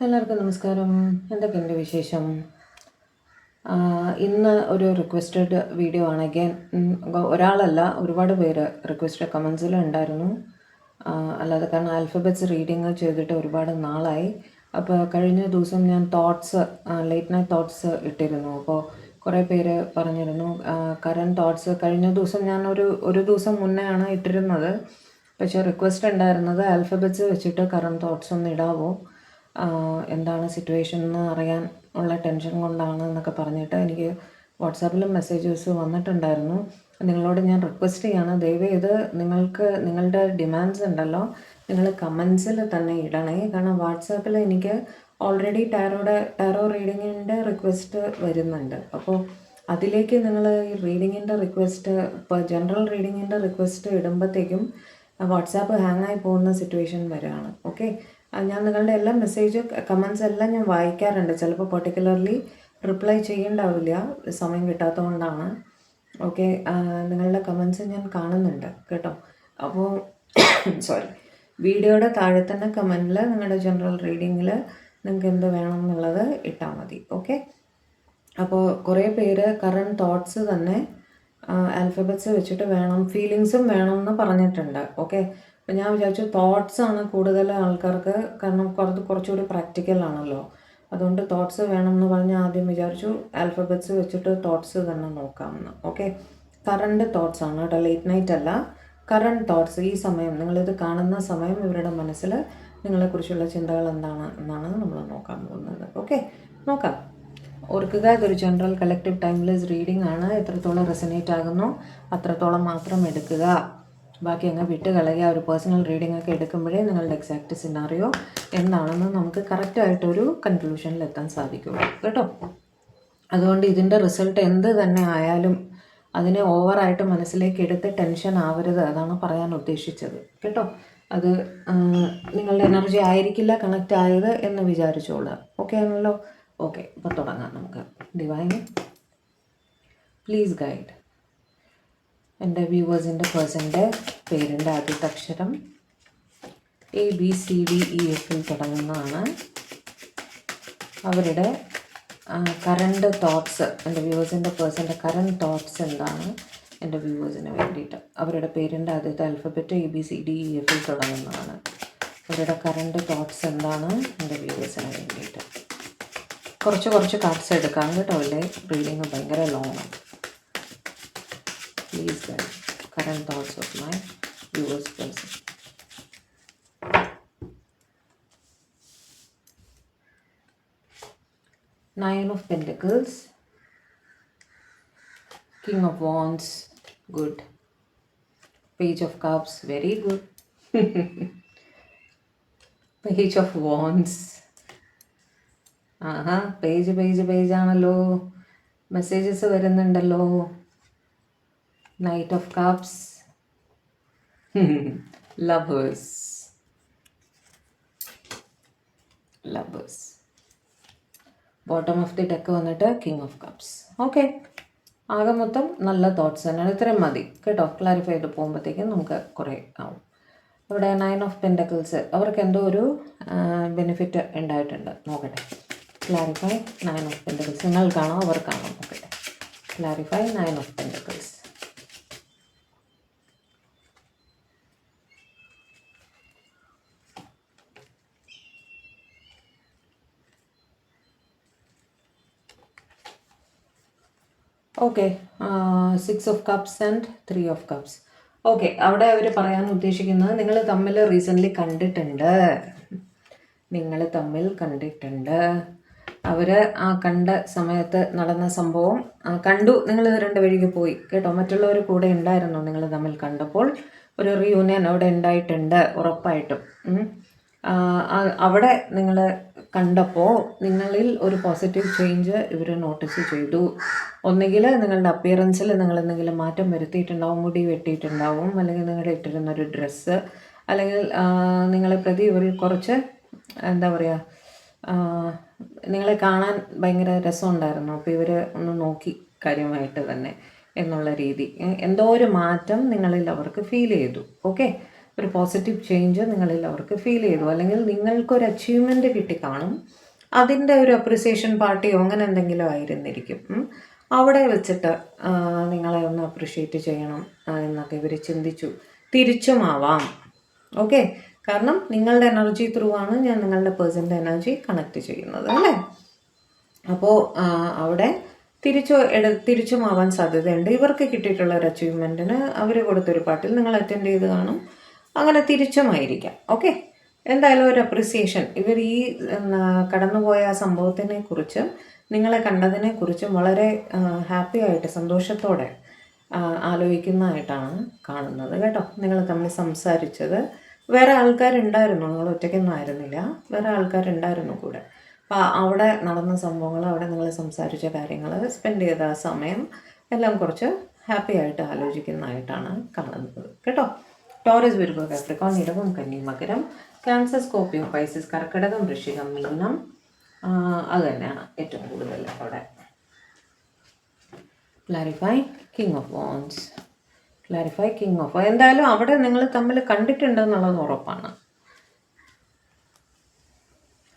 എല്ലാവർക്കും നമസ്കാരം. എന്തൊക്കെയുണ്ട് വിശേഷം? ഇന്ന് ഒരു റിക്വസ്റ്റഡ് വീഡിയോ ആണ്. അഗൈൻ ഒരാളല്ല, ഒരുപാട് പേര് റിക്വസ്റ്റഡ് കമൻസിൽ ഉണ്ടായിരുന്നു. അല്ലാതെ കാരണം ആൽഫബറ്റ്സ് റീഡിങ് ചെയ്തിട്ട് ഒരുപാട് നാളായി. അപ്പോൾ കഴിഞ്ഞ ദിവസം ഞാൻ ലേറ്റ് നൈറ്റ് തോട്ട്സ് ഇട്ടിരുന്നു. അപ്പോൾ കുറേ പേര് പറഞ്ഞിരുന്നു കറണ്ട് തോട്ട്സ്. കഴിഞ്ഞ ദിവസം ഞാൻ ഒരു ദിവസം മുന്നേ ആണ് ഇട്ടിരുന്നത്. പക്ഷേ റിക്വസ്റ്റ് ഉണ്ടായിരുന്നത് ആൽഫബറ്റ്സ് വെച്ചിട്ട് കറണ്ട് തോട്ട്സ് ഒന്ന് ഇടാവോ, എന്താണ് സിറ്റുവേഷൻ എന്ന് അറിയാൻ ഉള്ള ടെൻഷൻ കൊണ്ടാണ് എന്നൊക്കെ പറഞ്ഞിട്ട് എനിക്ക് വാട്സാപ്പിലും മെസ്സേജസ് വന്നിട്ടുണ്ടായിരുന്നു. നിങ്ങളോട് ഞാൻ റിക്വസ്റ്റ് ചെയ്യാണ്, ദയവേത് നിങ്ങൾക്ക് നിങ്ങളുടെ ഡിമാൻഡ്സ് ഉണ്ടല്ലോ നിങ്ങൾ കമൻസിൽ തന്നെ ഇടണേ. കാരണം വാട്സാപ്പിൽ എനിക്ക് ഓൾറെഡി ടാരോ റീഡിങ്ങിൻ്റെ റിക്വസ്റ്റ് വരുന്നുണ്ട്. അപ്പോൾ അതിലേക്ക് നിങ്ങൾ ഈ റീഡിങ്ങിൻ്റെ റിക്വസ്റ്റ്, ഇപ്പോൾ ജനറൽ റീഡിങ്ങിൻ്റെ റിക്വസ്റ്റ് ഇടുമ്പോഴത്തേക്കും വാട്സാപ്പ് ഹാങ് ആയി പോകുന്ന സിറ്റുവേഷൻ വരികയാണ്. ഓക്കെ, ഞാൻ നിങ്ങളുടെ എല്ലാ കമൻസ് എല്ലാം ഞാൻ വായിക്കാറുണ്ട്. ചിലപ്പോൾ പെർട്ടിക്കുലർലി റിപ്ലൈ ചെയ്യേണ്ടാവില്ല, സമയം കിട്ടാത്തതുകൊണ്ടാണ്. ഓക്കെ, നിങ്ങളുടെ കമൻസ് ഞാൻ കാണുന്നുണ്ട് കേട്ടോ. അപ്പോൾ സോറി, വീഡിയോയുടെ താഴെ തന്നെ കമൻറ്റിൽ നിങ്ങളുടെ ജനറൽ റീഡിങ്ങിൽ നിങ്ങൾക്ക് എന്ത് വേണം എന്നുള്ളത് ഇട്ടാൽ മതി. ഓക്കെ, അപ്പോൾ കുറേ പേര് കറണ്ട് തോട്ട്സ് തന്നെ ആൽഫബറ്റ്സ് വെച്ചിട്ട് വേണം, ഫീലിങ്സും വേണം എന്ന് പറഞ്ഞിട്ടുണ്ട്. ഓക്കെ, അപ്പം ഞാൻ വിചാരിച്ചു തോട്ട്സ് ആണ് കൂടുതൽ ആൾക്കാർക്ക്, കാരണം കുറച്ചുകൂടി പ്രാക്ടിക്കൽ ആണല്ലോ. അതുകൊണ്ട് തോട്ട്സ് വേണം എന്ന് പറഞ്ഞ് ആദ്യം വിചാരിച്ചു ആൽഫബറ്റ്സ് വെച്ചിട്ട് തോട്ട്സ് തന്നെ നോക്കാമെന്ന്. ഓക്കെ, കറണ്ട് തോട്ട്സ് ആണ് കേട്ടോ, ലേറ്റ് നൈറ്റ് അല്ല. കറണ്ട് തോട്ട്സ്, ഈ സമയം നിങ്ങളിത് കാണുന്ന സമയം ഇവരുടെ മനസ്സിൽ നിങ്ങളെക്കുറിച്ചുള്ള ചിന്തകൾ എന്താണ് എന്നാണ് നമ്മൾ നോക്കാൻ പോകുന്നത്. ഓക്കെ, നോക്കാം. ഓർക്കുക, ഇതൊരു ജനറൽ കളക്റ്റീവ് ടൈംലെസ് റീഡിംഗ് ആണ്. എത്രത്തോളം റെസനേറ്റ് ആകുന്നു അത്രത്തോളം മാത്രം എടുക്കുക, ബാക്കി അങ്ങ് വിട്ട് കളയുക. ഒരു പേഴ്സണൽ റീഡിംഗ് ഒക്കെ എടുക്കുമ്പോഴേ നിങ്ങളുടെ എക്സാക്റ്റ് സിനാറിയോ എന്താണെന്ന് നമുക്ക് കറക്റ്റായിട്ടൊരു കൺക്ലൂഷനിൽ എത്താൻ സാധിക്കുള്ളൂ കേട്ടോ. അതുകൊണ്ട് ഇതിൻ്റെ റിസൾട്ട് എന്ത് തന്നെ ആയാലും അതിനെ ഓവറായിട്ട് മനസ്സിലേക്ക് എടുത്ത് ടെൻഷൻ ആവരുത്, അതാണ് പറയാൻ ഉദ്ദേശിച്ചത് കേട്ടോ. അത് നിങ്ങളുടെ എനർജി ആയിരിക്കില്ല കണക്റ്റ് ആയത് എന്ന് വിചാരിച്ചോളൂ. ഓക്കെ ആണല്ലോ? ഓക്കെ, ഇപ്പോൾ തുടങ്ങാം നമുക്ക്. Divine please guide. എൻ്റെ വ്യൂവേഴ്സിൻ്റെ പേഴ്സൻ്റെ പേരിൻ്റെ ആദ്യത്തെ അക്ഷരം ABCDEFൽ തുടങ്ങുന്നതാണ്. അവരുടെ കറണ്ട് തോട്ട്സ്, എൻ്റെ വ്യൂവേഴ്സിൻ്റെ പേഴ്സൻ്റെ കറണ്ട് തോട്ട്സ് എന്താണ് എൻ്റെ വ്യൂവേഴ്സിന് വേണ്ടിയിട്ട്. അവരുടെ പേരിൻ്റെ ആദ്യത്തെ ആൽഫബറ്റ് ABCDEFൽ തുടങ്ങുന്നതാണ്. അവരുടെ കറണ്ട് തോട്ട്സ് എന്താണ് എൻ്റെ വ്യൂവേഴ്സിന് വേണ്ടിയിട്ട്. കുറച്ച് കാർഡ്സ് എടുക്കാം കേട്ടോ, അല്ലേ റീഡിങ് ഭയങ്കര ലോങ് ആണ്. Please guide current thoughts of my viewers person. Nine of Pentacles, King of Wands, good. Page of Cups, very good. Page of Wands. Page ആണല്ലോ, മെസ്സേജസ് വരുന്നുണ്ടല്ലോ. Knight of Cups, lovers. Bottom of the deck വന്നിട്ട് king of cups. Okay, ആകെ മൊത്തം നല്ല thoughts തന്നെയാണ്. ഇത്രയും മതി കേട്ടോ, ക്ലാരിഫൈ ചെയ്ത് പോകുമ്പോഴത്തേക്കും നമുക്ക് കുറേ ആവും. ഇവിടെ 9 ഓഫ് പെൻറ്റക്കിൾസ്, അവർക്ക് എന്തോ ഒരു ബെനിഫിറ്റ് ഉണ്ടായിട്ടുണ്ട്. നോക്കട്ടെ, ക്ലാരിഫൈ 9 ഓഫ് പെൻറ്റക്കിൾസ്. നിങ്ങൾക്കാണോ അവർക്കാണോ നോക്കട്ടെ. Clarify 9 of pentacles. Okay, 6 of cups and 3 of cups. Okay, അവിടെ അവർ പറയാൻ ഉദ്ദേശിക്കുന്നത് നിങ്ങൾ തമ്മിൽ റീസെൻ്റ്ലി കണ്ടിട്ടുണ്ട്. അവർ ആ കണ്ട സമയത്ത് നടന്ന സംഭവം കണ്ടു, നിങ്ങൾ രണ്ട് വഴിക്ക് പോയി കേട്ടോ. മറ്റുള്ളവർ കൂടെ ഉണ്ടായിരുന്നു, നിങ്ങൾ തമ്മിൽ കണ്ടപ്പോൾ ഒരു റീയൂണിയൻ അവിടെ ഉണ്ടായിട്ടുണ്ട് ഉറപ്പായിട്ടും. അവിടെ നിങ്ങൾ കണ്ടപ്പോൾ നിങ്ങളിൽ ഒരു പോസിറ്റീവ് ചേഞ്ച് ഇവർ നോട്ടീസ് ചെയ്തു. ഒന്നുകിൽ നിങ്ങളുടെ അപ്പിയറൻസിൽ നിങ്ങൾ എന്തെങ്കിലും മാറ്റം വരുത്തിയിട്ടുണ്ടാവും, മുടി വെട്ടിയിട്ടുണ്ടാവും, അല്ലെങ്കിൽ നിങ്ങളുടെ ഇട്ടിരുന്നൊരു ഡ്രസ്സ്, അല്ലെങ്കിൽ നിങ്ങളെ പ്രതി ഇവർ കുറച്ച് എന്താ പറയുക, നിങ്ങളെ കാണാൻ ഭയങ്കര രസമുണ്ടായിരുന്നു. അപ്പോൾ ഇവർ ഒന്ന് നോക്കി കാര്യമായിട്ട് തന്നെ എന്നുള്ള രീതി, എന്തോ ഒരു മാറ്റം നിങ്ങളിൽ അവർക്ക് ഫീൽ ചെയ്തു. ഓക്കെ, ഒരു പോസിറ്റീവ് ചേഞ്ച് നിങ്ങളിൽ അവർക്ക് ഫീൽ ചെയ്തു, അല്ലെങ്കിൽ നിങ്ങൾക്കൊരു അച്ചീവ്മെൻറ്റ് കിട്ടിക്കാണും. അതിൻ്റെ ഒരു അപ്രിസിയേഷൻ പാർട്ടിയോ അങ്ങനെ എന്തെങ്കിലും ആയിരുന്നിരിക്കും. അവിടെ വെച്ചിട്ട് നിങ്ങളെ ഒന്ന് അപ്രിഷ്യേറ്റ് ചെയ്യണം എന്നൊക്കെ ഇവർ ചിന്തിച്ചു. തിരിച്ചുമാവാം. ഓക്കെ, കാരണം നിങ്ങളുടെ എനർജി ത്രൂ ആണ് ഞാൻ നിങ്ങളുടെ പേഴ്സൻ്റെ എനർജി കണക്ട് ചെയ്യുന്നത് അല്ലേ. അപ്പോൾ അവിടെ തിരിച്ചുമാവാൻ സാധ്യതയുണ്ട്. ഇവർക്ക് കിട്ടിയിട്ടുള്ള ഒരു അച്ചീവ്മെൻറ്റിന് അവർ കൊടുത്തൊരു പാട്ടിൽ നിങ്ങൾ അറ്റൻഡ് ചെയ്ത് കാണും. അങ്ങനെ തിരിച്ചുമായിരിക്കാം. ഓക്കെ, എന്തായാലും ഒരു അപ്രിസിയേഷൻ. ഇവർ ഈ കടന്നുപോയ സംഭവത്തിനെ കുറിച്ച്, നിങ്ങളെ കണ്ടതിനെ കുറിച്ചും വളരെ ഹാപ്പി ആയിട്ട് സന്തോഷത്തോടെ ആലോചിക്കുന്നതായിട്ടാണ് കാണുന്നത് കേട്ടോ. നിങ്ങൾ തമ്മിൽ സംസാരിച്ചത്, വേറെ ആൾക്കാരുണ്ടായിരുന്നു, നിങ്ങൾ ഒറ്റയ്ക്കൊന്നും ആയിരുന്നില്ല, വേറെ ആൾക്കാരുണ്ടായിരുന്നു കൂടെ. അപ്പോൾ അവിടെ നടന്ന സംഭവങ്ങൾ, അവിടെ നിങ്ങൾ സംസാരിച്ച കാര്യങ്ങൾ, സ്പെൻഡ് ചെയ്ത സമയം എല്ലാം കുറച്ച് ഹാപ്പി ആയിട്ട് ആലോചിക്കുന്നതായിട്ടാണ് കാണുന്നത് കേട്ടോ. ടോറസ്, വിർഗോ, കാപ്രിക്കോൺ, ഇടവം, കന്നി, മകരം, ക്യാൻസർ, സ്കോർപ്പിയോ, പൈസസ്, കർക്കിടകം, വൃശ്ചികം, മീനം. അത് തന്നെയാണ് ഏറ്റവും കൂടുതൽ അവിടെ. Clarify king of wands. Clarify king of, എന്തായാലും അവിടെ നിങ്ങൾ തമ്മിൽ കണ്ടിട്ടുണ്ടെന്നുള്ളത് ഉറപ്പാണ്.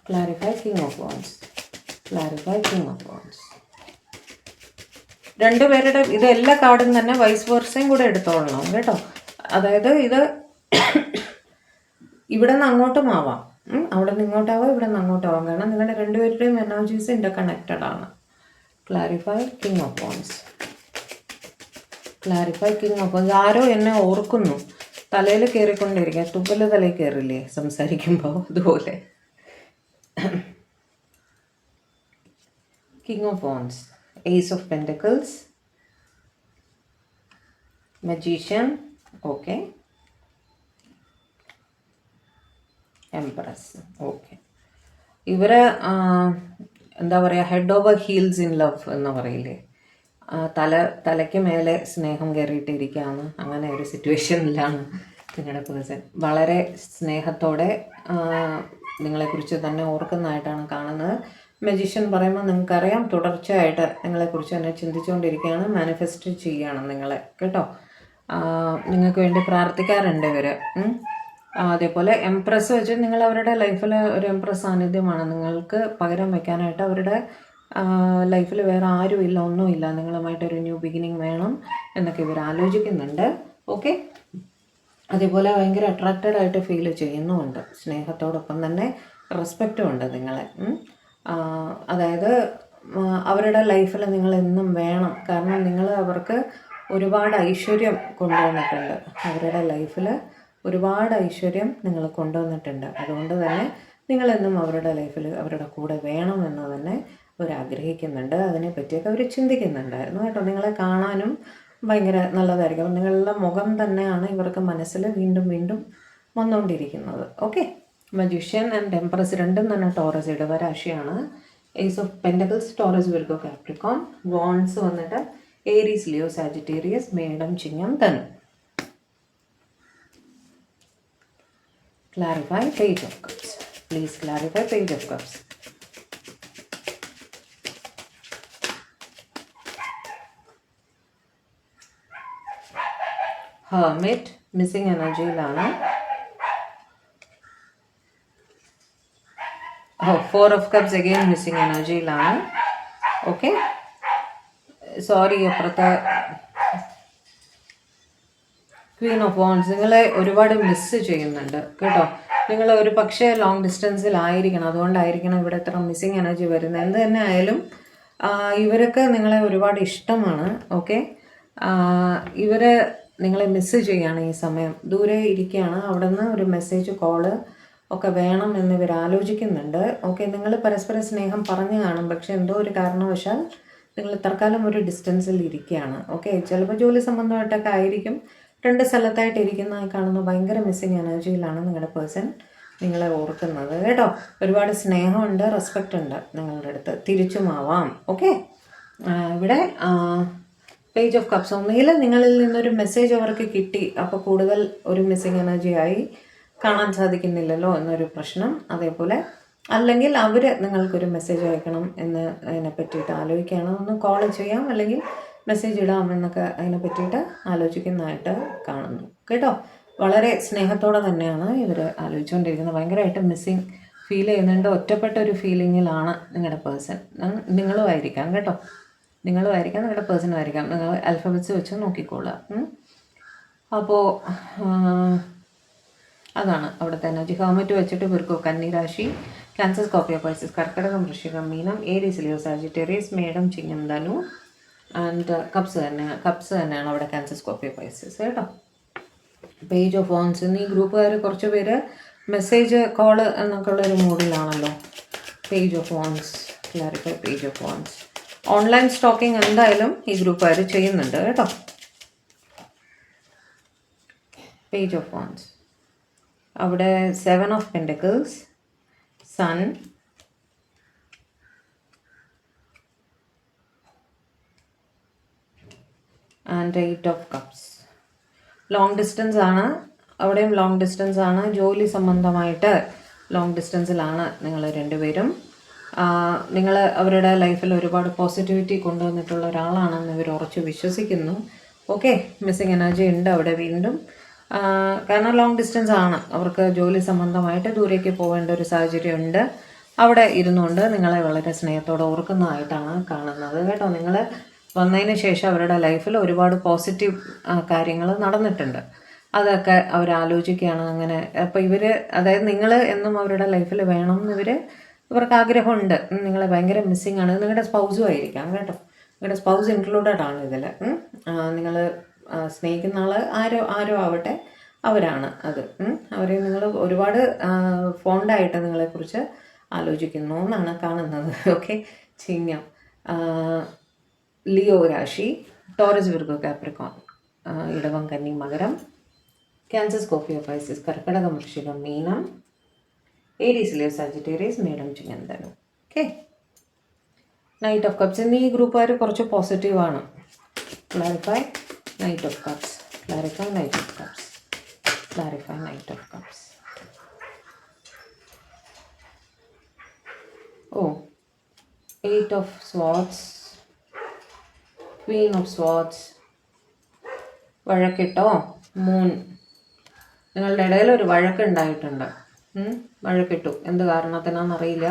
Clarify king of wands. Clarify king of വോൺസ്. രണ്ടുപേരുടെ ഇത് എല്ലാ കാർഡും തന്നെ വൈസ് വേർസയും കൂടെ എടുത്തോളണം കേട്ടോ. അതായത് ഇത് ഇവിടെ നിന്ന് അങ്ങോട്ടും ആവാം, അവിടെ നിന്ന് ഇങ്ങോട്ടാവാം, ഇവിടെ നിന്ന് അങ്ങോട്ടാവാം. കാരണം നിങ്ങളുടെ രണ്ടുപേരുടെയും എനർജീസ് ഇൻ്റർ കണക്റ്റഡ് ആണ്. Clarify king of wands. Clarify king of wands. ആരോ എന്നെ ഓർക്കുന്നു, തലയിൽ കയറിക്കൊണ്ടിരിക്കുക. തുപ്പല് തലയിൽ കയറില്ലേ സംസാരിക്കുമ്പോൾ, അതുപോലെ. King of wands, ace of pentacles, magician, okay, empress, okay. ഇവര് എന്താ പറയുക, head over heels in love എന്ന് പറയില്ലേ, തലയ്ക്ക് മേലെ സ്നേഹം കയറിയിട്ടിരിക്കുകയാണ്. അങ്ങനെ ഒരു സിറ്റുവേഷനിലാണ് നിങ്ങളുടെ പേഴ്സൺ. വളരെ സ്നേഹത്തോടെ നിങ്ങളെക്കുറിച്ച് തന്നെ ഓർക്കുന്നതായിട്ടാണ് കാണുന്നത്. മജീഷ്യൻ പറയുമ്പോൾ നിങ്ങൾക്കറിയാം, തുടർച്ചയായിട്ട് നിങ്ങളെക്കുറിച്ച് തന്നെ ചിന്തിച്ചുകൊണ്ടിരിക്കുകയാണ്, മാനിഫെസ്റ്റ് ചെയ്യുകയാണ് നിങ്ങളെ കേട്ടോ. നിങ്ങൾക്ക് വേണ്ടി പ്രാർത്ഥിക്കാറുണ്ട് ഇവർ. അതേപോലെ എംപ്രസ് വെച്ച് നിങ്ങൾ അവരുടെ ലൈഫിൽ ഒരു എംപ്രസ് സാന്നിധ്യമാണ്. നിങ്ങൾക്ക് പകരം വയ്ക്കാനായിട്ട് അവരുടെ ലൈഫിൽ വേറെ ആരുമില്ല, ഒന്നുമില്ല, നിങ്ങളുമായിട്ടൊരു ന്യൂ ബിഗിനിങ് വേണം എന്നൊക്കെ ഇവർ ആലോചിക്കുന്നുണ്ട്. ഓക്കെ, അതേപോലെ ഭയങ്കര അട്രാക്റ്റഡ് ആയിട്ട് ഫീൽ ചെയ്യുന്നുമുണ്ട്. സ്നേഹത്തോടൊപ്പം തന്നെ റെസ്പെക്റ്റും ഉണ്ട് നിങ്ങളെ. അതായത് അവരുടെ ലൈഫിൽ നിങ്ങൾ എന്നും വേണം. കാരണം നിങ്ങൾ അവർക്ക് ഒരുപാട് ഐശ്വര്യം കൊണ്ടുവന്നിട്ടുണ്ട്. അവരുടെ ലൈഫിൽ ഒരുപാട് ഐശ്വര്യം നിങ്ങൾ കൊണ്ടുവന്നിട്ടുണ്ട്. അതുകൊണ്ട് തന്നെ നിങ്ങളെന്നും അവരുടെ ലൈഫിൽ അവരുടെ കൂടെ വേണമെന്ന് തന്നെ അവർ ആഗ്രഹിക്കുന്നുണ്ട്. അതിനെപ്പറ്റിയൊക്കെ അവർ ചിന്തിക്കുന്നുണ്ടായിരുന്നു കേട്ടോ. നിങ്ങളെ കാണാനും ഭയങ്കര നല്ലതായിരിക്കും. അപ്പം നിങ്ങളുടെ മുഖം തന്നെയാണ് ഇവർക്ക് മനസ്സിൽ വീണ്ടും വീണ്ടും വന്നുകൊണ്ടിരിക്കുന്നത്. ഓക്കെ, മജീഷ്യൻ ആൻഡ് എംപ്രസ് രണ്ടും തന്നെ ടോറസ് ഇടവരാശിയാണ്. Ace of pentacles Taurus, Virgo, Capricorn. Wands വന്നിട്ട് ഏരീസ്, ലിയോ, സാജിറ്റേറിയസ്, മേടം, ചിങ്ങം, ധനു. Clarify Page of Cups. Please clarify Page of Cups. Hermit, missing energy ലാണ്. Four of Cups again missing energy ലാണ്. Okay, sorry, അപ്പുറത്തെ Queen of wands നിങ്ങളെ ഒരുപാട് miss ചെയ്യുന്നുണ്ട് കേട്ടോ. നിങ്ങൾ ഒരു പക്ഷേ ലോങ് ഡിസ്റ്റൻസിലായിരിക്കണം, അതുകൊണ്ടായിരിക്കണം ഇവിടെ എത്ര മിസ്സിങ് എനർജി വരുന്നത്. എന്ത് തന്നെ ആയാലും ഇവരൊക്കെ നിങ്ങളെ ഒരുപാട് ഇഷ്ടമാണ്. ഓക്കെ, ഇവർ നിങ്ങളെ മിസ്സ് ചെയ്യുകയാണ് ഈ സമയം. ദൂരെ ഇരിക്കുകയാണ്, അവിടെ നിന്ന് ഒരു മെസ്സേജ്, കോള് ഒക്കെ വേണം എന്ന് ഇവർ ആലോചിക്കുന്നുണ്ട്. ഓക്കെ, നിങ്ങൾ പരസ്പരം സ്നേഹം പറഞ്ഞു കാണും, പക്ഷെ എന്തോ ഒരു കാരണവശാൽ നിങ്ങൾ തൽക്കാലം ഒരു ഡിസ്റ്റൻസിൽ ഇരിക്കുകയാണ്. ഓക്കെ, ചിലപ്പോൾ ജോലി സംബന്ധമായിട്ടൊക്കെ ആയിരിക്കും. രണ്ട് സ്ഥലത്തായിട്ട് ഇരിക്കുന്നതായി കാണുന്ന ഭയങ്കര മിസ്സിങ് എനർജിയിലാണ് നിങ്ങളുടെ പേഴ്സൺ നിങ്ങളെ ഓർക്കുന്നത് കേട്ടോ. ഒരുപാട് സ്നേഹമുണ്ട്, റെസ്പെക്റ്റ് ഉണ്ട് നിങ്ങളുടെ അടുത്ത്. തിരിച്ചുമാവാം. ഓക്കെ, ഇവിടെ പേജ് ഓഫ് കപ്സ്. ഒന്നുകിൽ നിങ്ങളിൽ നിന്നൊരു മെസ്സേജ് അവർക്ക് കിട്ടി, അപ്പോൾ കൂടുതൽ ഒരു മിസ്സിങ് എനർജിയായി കാണാൻ സാധിക്കുന്നില്ലല്ലോ എന്നൊരു പ്രശ്നം. അതേപോലെ അല്ലെങ്കിൽ അവർ നിങ്ങൾക്കൊരു മെസ്സേജ് അയക്കണം എന്ന് അതിനെ പറ്റിയിട്ട് ആലോചിക്കുകയാണ്. ഒന്ന് കോൾ ചെയ്യാം, അല്ലെങ്കിൽ മെസ്സേജ് ഇടാം എന്നൊക്കെ അതിനെ പറ്റിയിട്ട് ആലോചിക്കുന്നതായിട്ട് കാണുന്നു കേട്ടോ. വളരെ സ്നേഹത്തോടെ തന്നെയാണ് ഇവർ ആലോചിച്ചുകൊണ്ടിരിക്കുന്നത്. ഭയങ്കരമായിട്ട് മിസ്സിങ് ഫീൽ ചെയ്യുന്നുണ്ട്. ഒറ്റപ്പെട്ട ഒരു ഫീലിങ്ങിലാണ് നിങ്ങളുടെ പേഴ്സൺ. നിങ്ങളും ആയിരിക്കാം കേട്ടോ, നിങ്ങളും ആയിരിക്കാം, നിങ്ങളുടെ പേഴ്സണും ആയിരിക്കാം. നിങ്ങൾ ആൽഫബറ്റ്സ് വെച്ച് നോക്കിക്കോളുക. അപ്പോൾ അതാണ് അവിടുത്തെ എനർജി. ഹെർമിറ്റ് വെച്ചിട്ട് ഇവർക്ക് കന്നിരാശി, ക്യാൻസർ, സ്കോർപ്പിയോ, പൈസസ്, കർക്കിടകം, വൃശ്ചികം, മീനം, ഏരീസ്, ലിയോ, സാജിറ്റേറിയസ്, മേടം, ചിങ്ങം, ധനു ആൻഡ് കപ്സ് തന്നെയാണ് അവിടെ ക്യാൻസർ, സ്കോർപ്പിയോ, പൈസസ് കേട്ടോ. Page of wands. ഇന്ന് ഈ ഗ്രൂപ്പുകാർ കുറച്ച് പേര് മെസ്സേജ് കോള് എന്നൊക്കെ ഉള്ളൊരു മൂഡിലാണല്ലോ. Page of wands, clarify page of wands. Online stalking എന്തായാലും ഈ ഗ്രൂപ്പുകാർ ചെയ്യുന്നുണ്ട് കേട്ടോ. Page of wands. അവിടെ 7 of pentacles, sun, and 8 of cups. Long distance ആണ്, അവിടെയും ലോങ് ഡിസ്റ്റൻസ് ആണ്. ജോലി സംബന്ധമായിട്ട് ലോങ് ഡിസ്റ്റൻസിലാണ് നിങ്ങൾ രണ്ടുപേരും. നിങ്ങൾ അവരുടെ ലൈഫിൽ ഒരുപാട് പോസിറ്റിവിറ്റി കൊണ്ടുവന്നിട്ടുള്ള ഒരാളാണെന്ന് ഇവർ ഉറച്ചു വിശ്വസിക്കുന്നു. ഓക്കെ, മിസ്സിങ് എനർജി ഉണ്ട് അവിടെ വീണ്ടും. കാരണം ലോങ് ഡിസ്റ്റൻസ് ആണ്, അവർക്ക് ജോലി സംബന്ധമായിട്ട് ദൂരേക്ക് പോകേണ്ട ഒരു സാഹചര്യം ഉണ്ട്. അവിടെ ഇരുന്നുകൊണ്ട് നിങ്ങളെ വളരെ സ്നേഹത്തോടെ ഓർക്കുന്നതായിട്ടാണ് കാണുന്നത് കേട്ടോ. നിങ്ങൾ വന്നതിന് ശേഷം അവരുടെ ലൈഫിൽ ഒരുപാട് പോസിറ്റീവ് കാര്യങ്ങൾ നടന്നിട്ടുണ്ട്. അതൊക്കെ അവർ ആലോചിക്കുകയാണ് അങ്ങനെ. അപ്പോൾ ഇവർ, അതായത് നിങ്ങൾ എന്നും അവരുടെ ലൈഫിൽ വേണം എന്ന് ഇവർക്ക് ആഗ്രഹമുണ്ട്. നിങ്ങളെ ഭയങ്കര മിസ്സിങ് ആണ്. നിങ്ങളുടെ സ്പൗസും ആയിരിക്കാം കേട്ടോ, നിങ്ങളുടെ സ്പൗസ് ഇൻക്ലൂഡഡ് ആണ് ഇതിൽ. നിങ്ങൾ സ്നേഹിക്കുന്ന ആൾ ആരോ ആവട്ടെ, അവരാണ് അത്. അവരെ നിങ്ങൾ ഒരുപാട് ഫോണ്ടായിട്ട് നിങ്ങളെക്കുറിച്ച് ആലോചിക്കുന്നു എന്നാണ് കാണുന്നത്. ഓക്കെ, ചിങ്ങം, ലിയോ രാശി, ടോറസ്, വിർഗോ, കാപ്രിക്കോൺ, ഇടവം, കന്നി, മകരം, ക്യാൻസർ, സ്കോർപ്പിയോ, പൈസസ്, കർക്കിടകം, വൃശ്ചികം, മീനം, ഏരീസ്, ലിയോ, സാജിറ്റേറിയസ്, മേടം, ചിങ്ങം, ധനു. Okay, knight of cups. ഇന്ന് ഈ ഗ്രൂപ്പുകാർ കുറച്ച് പോസിറ്റീവാണ്. Clarify knight of cups, clarify knight of cups, clarify knight of cups. ഓ, 8 of swords, queen of swords. വഴക്കിട്ടോ, മൂൺ. നിങ്ങളുടെ ഇടയിൽ ഒരു വഴക്കുണ്ടായിട്ടുണ്ട്. വഴക്കിട്ടു, എന്ത് കാരണത്തിനാണെന്നറിയില്ല.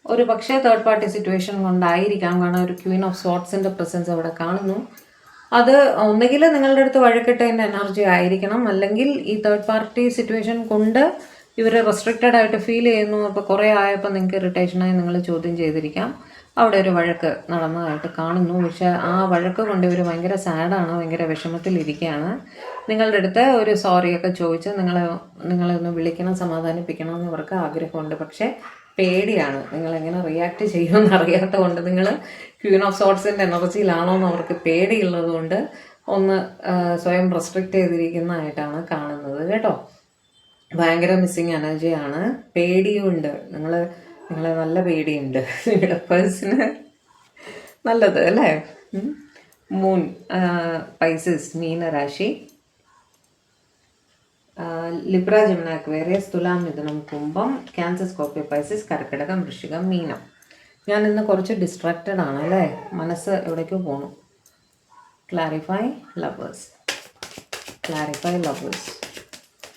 ഒരു പക്ഷേ തേർഡ് പാർട്ടി സിറ്റുവേഷൻ കൊണ്ടായിരിക്കാം. കാരണം ഒരു ക്വീൻ ഓഫ് സ്വാർഡ്സിൻ്റെ പ്രസൻസ് അവിടെ കാണുന്നു. അത് ഒന്നുകിൽ നിങ്ങളുടെ അടുത്ത് വഴക്കിട്ടതിൻ്റെ എനർജി ആയിരിക്കണം, അല്ലെങ്കിൽ ഈ തേർഡ് പാർട്ടി സിറ്റുവേഷൻ കൊണ്ട് ഇവർ റെസ്ട്രിക്റ്റഡ് ആയിട്ട് ഫീൽ ചെയ്യുന്നു. അപ്പോൾ കുറേ ആയപ്പോൾ നിങ്ങൾക്ക് ഇറിറ്റേഷനായി നിങ്ങൾ ചോദ്യം ചെയ്തിരിക്കാം. അവിടെ ഒരു വഴക്ക് നടന്നതായിട്ട് കാണുന്നു. പക്ഷേ ആ വഴക്ക് കൊണ്ട് ഇവർ ഭയങ്കര സാഡാണ്, ഭയങ്കര വിഷമത്തിലിരിക്കുകയാണ്. നിങ്ങളുടെ അടുത്ത് ഒരു സോറിയൊക്കെ ചോദിച്ച് നിങ്ങളെ ഒന്ന് വിളിക്കണം, സമാധാനിപ്പിക്കണം എന്ന് ഇവർക്ക് ആഗ്രഹമുണ്ട്. പക്ഷേ പേടിയാണ്, നിങ്ങളെങ്ങനെ റിയാക്ട് ചെയ്യുമെന്ന് അറിയാത്ത കൊണ്ട്. നിങ്ങൾ ക്വീൻ ഓഫ് സോർട്സിൻ്റെ എനർജിയിലാണോ എന്ന് അവർക്ക് പേടിയുള്ളത് കൊണ്ട് ഒന്ന് സ്വയം റെസ്ട്രിക്റ്റ് ചെയ്തിരിക്കുന്നതായിട്ടാണ് കാണുന്നത് കേട്ടോ. ഭയങ്കര മിസ്സിങ് എനർജിയാണ്, പേടിയുമുണ്ട്. നിങ്ങളെ നല്ല പേടിയുണ്ട് നിങ്ങളുടെ പേഴ്സണ്. നല്ലത് അല്ലേ. മൂൺ, പൈസസ്, മീനരാശി, ലിബ്ര, ജെമിനി, അക്വേറിയസ്, തുലാം, മിഥുനം, കുംഭം, ക്യാൻസർ, സ്കോർപ്പിയോ, പൈസസ്, കർക്കിടകം, വൃശ്ചികം, മീനം. ഞാൻ ഇന്ന് കുറച്ച് ഡിസ്ട്രാക്റ്റഡ് ആണ് അല്ലേ, മനസ്സ് എവിടേക്കോ പോണു. Clarify lovers, clarify lovers,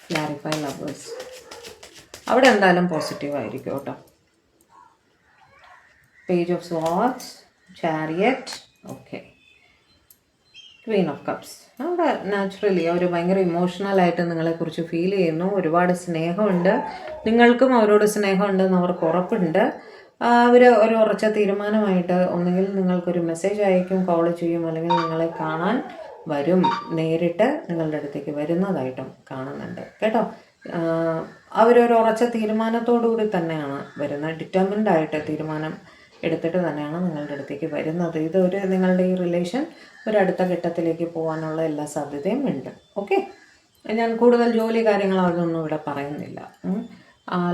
clarify lovers. അവിടെ എന്തായാലും പോസിറ്റീവ് ആയിരിക്കും കേട്ടോ. Page of swords, chariot, okay, Queen of cups. അവിടെ നാച്ചുറലി അവർ ഭയങ്കര ഇമോഷണലായിട്ട് നിങ്ങളെക്കുറിച്ച് ഫീൽ ചെയ്യുന്നു. ഒരുപാട് സ്നേഹമുണ്ട്, നിങ്ങൾക്കും അവരോട് സ്നേഹമുണ്ടെന്ന് അവർക്ക് ഉറപ്പുണ്ട്. അവർ ഒരു ഉറച്ച തീരുമാനമായിട്ട് ഒന്നുകിൽ നിങ്ങൾക്കൊരു മെസ്സേജ് അയക്കും, കോൾ ചെയ്യും, അല്ലെങ്കിൽ നിങ്ങളെ കാണാൻ വരും, നേരിട്ട് നിങ്ങളുടെ അടുത്തേക്ക് വരുന്നതായിട്ടും കാണുന്നുണ്ട് കേട്ടോ. അവരൊരു ഉറച്ച തീരുമാനത്തോടു കൂടി തന്നെയാണ് വരുന്നത്, ഡിറ്റർമിൻഡ് ആയിട്ട് തീരുമാനം എടുത്തിട്ട് തന്നെയാണ് നിങ്ങളുടെ അടുത്തേക്ക് വരുന്നത്. ഇതൊരു നിങ്ങളുടെ ഈ റിലേഷൻ ഒരു അടുത്ത ഘട്ടത്തിലേക്ക് പോകാനുള്ള എല്ലാ സാധ്യതയും ഉണ്ട്. ഓക്കെ, ഞാൻ കൂടുതൽ ജോലി കാര്യങ്ങൾ അതൊന്നും ഇവിടെ പറയുന്നില്ല.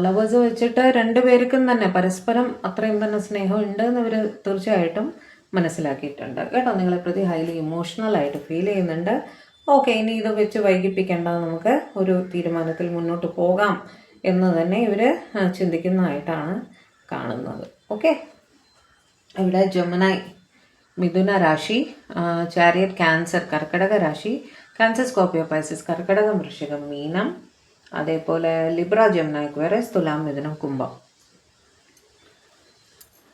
ലവേഴ്സ് വെച്ചിട്ട് രണ്ടുപേർക്കും തന്നെ പരസ്പരം അത്രയും തന്നെ സ്നേഹമുണ്ട് എന്ന് ഇവർ തീർച്ചയായിട്ടും മനസ്സിലാക്കിയിട്ടുണ്ട് കേട്ടോ. നിങ്ങളെ പ്രതി ഹൈലി ഇമോഷണലായിട്ട് ഫീൽ ചെയ്യുന്നുണ്ട്. ഓക്കെ, ഇനി ഇത് വെച്ച് വൈകിപ്പിക്കേണ്ട, നമുക്ക് ഒരു തീരുമാനത്തിൽ മുന്നോട്ട് പോകാം എന്ന് തന്നെ ഇവർ ചിന്തിക്കുന്നതായിട്ടാണ് കാണുന്നത്. ഓക്കെ, ഇവിടെ ജെമിനി, മിഥുന രാശി, ചാരിയറ്റ്, ക്യാൻസർ, കർക്കിടക രാശി, ക്യാൻസർ, സ്കോർപിയോ, പൈസസ്, കർക്കിടകം, വൃശ്ചികം, മീനം, അതേപോലെ ലിബ്ര, ജെമിനി, അക്വേറിയസ്, തുലാം, മിഥുനം, കുംഭം.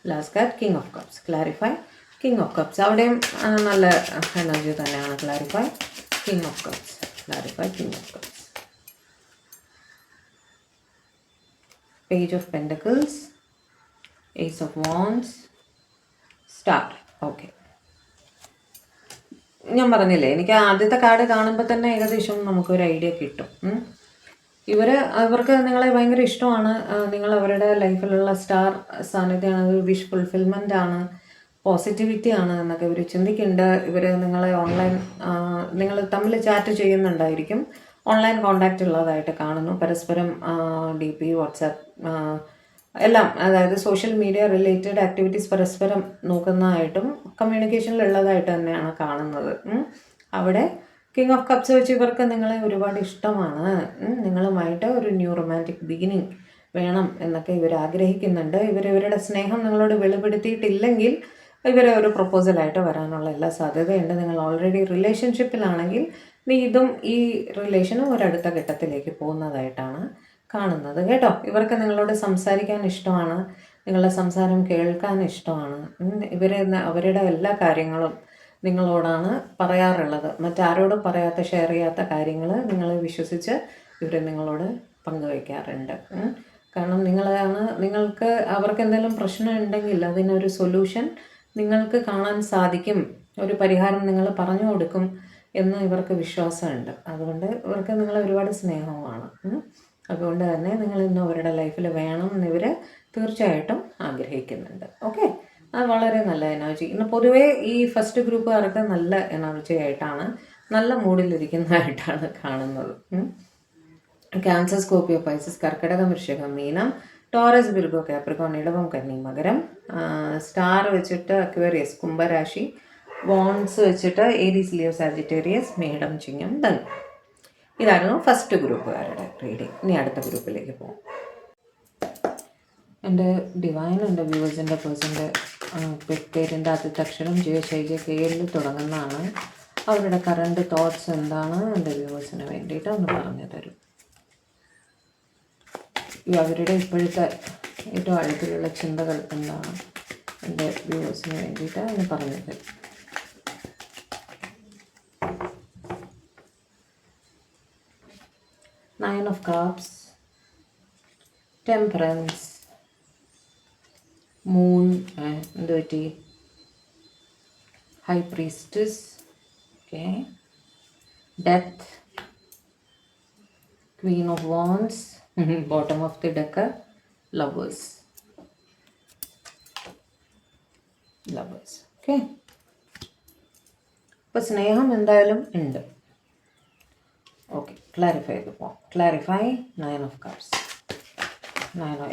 Last card king of cups. Clarify king of cups. അവിടെയും നല്ല എനർജി തന്നെയാണ്. Clarify king of cups. Clarify king of cups. Page of pentacles, ace of wands, star. Okay, ഞാൻ പറഞ്ഞില്ലേ, എനിക്ക് ആദ്യത്തെ കാർഡ് കാണുമ്പോൾ തന്നെ ഏകദേശം നമുക്കൊരു ഐഡിയ കിട്ടും. അവർക്ക് നിങ്ങളെ ഭയങ്കര ഇഷ്ടമാണ്. നിങ്ങൾ അവരുടെ ലൈഫിലുള്ള സ്റ്റാർ സാന്നിധ്യമാണ്. ഒരു വിഷ് ഫുൾഫിൽമെൻ്റ് ആണ്, പോസിറ്റിവിറ്റി ആണ് എന്നൊക്കെ ഇവർ ചിന്തിക്കുന്നുണ്ട്. ഇവർ നിങ്ങളെ ഓൺലൈൻ, നിങ്ങൾ തമ്മിൽ ചാറ്റ് ചെയ്യുന്നുണ്ടായിരിക്കും. ഓൺലൈൻ കോണ്ടാക്റ്റ് ഉള്ളതായിട്ട് കാണുന്നു. പരസ്പരം DP, വാട്സാപ്പ് എല്ലാം, അതായത് സോഷ്യൽ മീഡിയ റിലേറ്റഡ് ആക്ടിവിറ്റീസ് പരസ്പരം നോക്കുന്നതായിട്ടും കമ്മ്യൂണിക്കേഷനിലുള്ളതായിട്ട് തന്നെയാണ് കാണുന്നത്. അവിടെ കിങ് ഓഫ് കപ്സ് വെച്ച് ഇവർക്ക് നിങ്ങളെ ഒരുപാട് ഇഷ്ടമാണ്. നിങ്ങളുമായിട്ട് ഒരു ന്യൂ റൊമാൻറ്റിക് ബിഗിനിങ് വേണം എന്നൊക്കെ ഇവർ ആഗ്രഹിക്കുന്നുണ്ട്. ഇവരുടെ സ്നേഹം നിങ്ങളോട് വെളിപ്പെടുത്തിയിട്ടില്ലെങ്കിൽ ഇവരെ ഒരു പ്രപ്പോസലായിട്ട് വരാനുള്ള എല്ലാ സാധ്യതയുണ്ട്. നിങ്ങൾ ഓൾറെഡി റിലേഷൻഷിപ്പിലാണെങ്കിൽ ഇതും ഈ റിലേഷനും ഒരടുത്ത ഘട്ടത്തിലേക്ക് പോകുന്നതായിട്ടാണ് കാണുന്നത് കേട്ടോ. ഇവർക്ക് നിങ്ങളോട് സംസാരിക്കാൻ ഇഷ്ടമാണ്, നിങ്ങളുടെ സംസാരം കേൾക്കാൻ ഇഷ്ടമാണ്. അവരുടെ എല്ലാ കാര്യങ്ങളും നിങ്ങളോടാണ് പറയാറുള്ളത്. മറ്റാരോടും പറയാത്ത, ഷെയർ ചെയ്യാത്ത കാര്യങ്ങൾ നിങ്ങൾ വിശ്വസിച്ച് ഇവർ നിങ്ങളോട് പങ്കുവയ്ക്കാറുണ്ട്. കാരണം നിങ്ങൾക്ക് അവർക്ക് എന്തെങ്കിലും പ്രശ്നം ഉണ്ടെങ്കിൽ അതിനൊരു സൊല്യൂഷൻ നിങ്ങൾക്ക് കാണാൻ സാധിക്കും, ഒരു പരിഹാരം നിങ്ങൾ പറഞ്ഞു കൊടുക്കും എന്ന് ഇവർക്ക് വിശ്വാസമുണ്ട്. അതുകൊണ്ട് ഇവർക്ക് നിങ്ങളെ ഒരുപാട് സ്നേഹവുമാണ്. അതുകൊണ്ട് തന്നെ നിങ്ങൾ ഇന്ന് അവരുടെ ലൈഫിൽ വേണം എന്ന് ഇവർ തീർച്ചയായിട്ടും ആഗ്രഹിക്കുന്നുണ്ട്. ഓക്കെ, അത് വളരെ നല്ല എനർജി. ഇന്ന് പൊതുവേ ഈ ഫസ്റ്റ് ഗ്രൂപ്പുകാർക്ക് നല്ല എനർജി ആയിട്ടാണ്, നല്ല മൂഡിലിരിക്കുന്നതായിട്ടാണ് കാണുന്നത്. ക്യാൻസർ, സ്കോർപിയോ, പൈസസ്, കർക്കിടകം, വൃശ്ചികം, മീനം, ടോറസ്, വിർഗോ, കാപ്രിക്കോൺ, ഇടവം, കന്നി, മകരം. സ്റ്റാർ വെച്ചിട്ട് അക്വേറിയസ്, കുംഭരാശി. വോൺസ് വെച്ചിട്ട് ഏരീസ്, ലിയോ, സാജിറ്റേറിയസ്, മേടം, ചിങ്ങം, ധനു. ഇതായിരുന്നു ഫസ്റ്റ് ഗ്രൂപ്പുകാരുടെ റീഡിങ്. ഇനി അടുത്ത ഗ്രൂപ്പിലേക്ക് പോകും. എൻ്റെ ഡിവൈൻ ഉണ്ട് വ്യൂവേഴ്സിൻ്റെ പേഴ്സൻ്റെ പേരിൻ്റെ ആദ്യത്തെ അക്ഷരം JJ തുടങ്ങുന്നതാണ്. അവരുടെ കറണ്ട് തോട്ട്സ് എന്താണ് എൻ്റെ വ്യൂവേഴ്സിന് വേണ്ടിയിട്ട് ഒന്ന് പറഞ്ഞു തരും. അവരുടെ ഇപ്പോഴത്തെ ഏറ്റവും ആഴത്തിലുള്ള ചിന്തകൾ എന്താണ് എൻ്റെ വ്യൂവേഴ്സിന് വേണ്ടിയിട്ട് ഒന്ന് പറഞ്ഞു തരും. Nine of Cups, Temperance, Moon, High Priestess, okay, Death, Queen of Wands, bottom of the deck, Lovers, okay. അപ്പോൾ സ്നേഹം എന്തായാലും ഉണ്ട്. ഓക്കെ, ക്ലാരിഫൈ ചെയ്ത് പോകാം. Clarify 9 of Cups.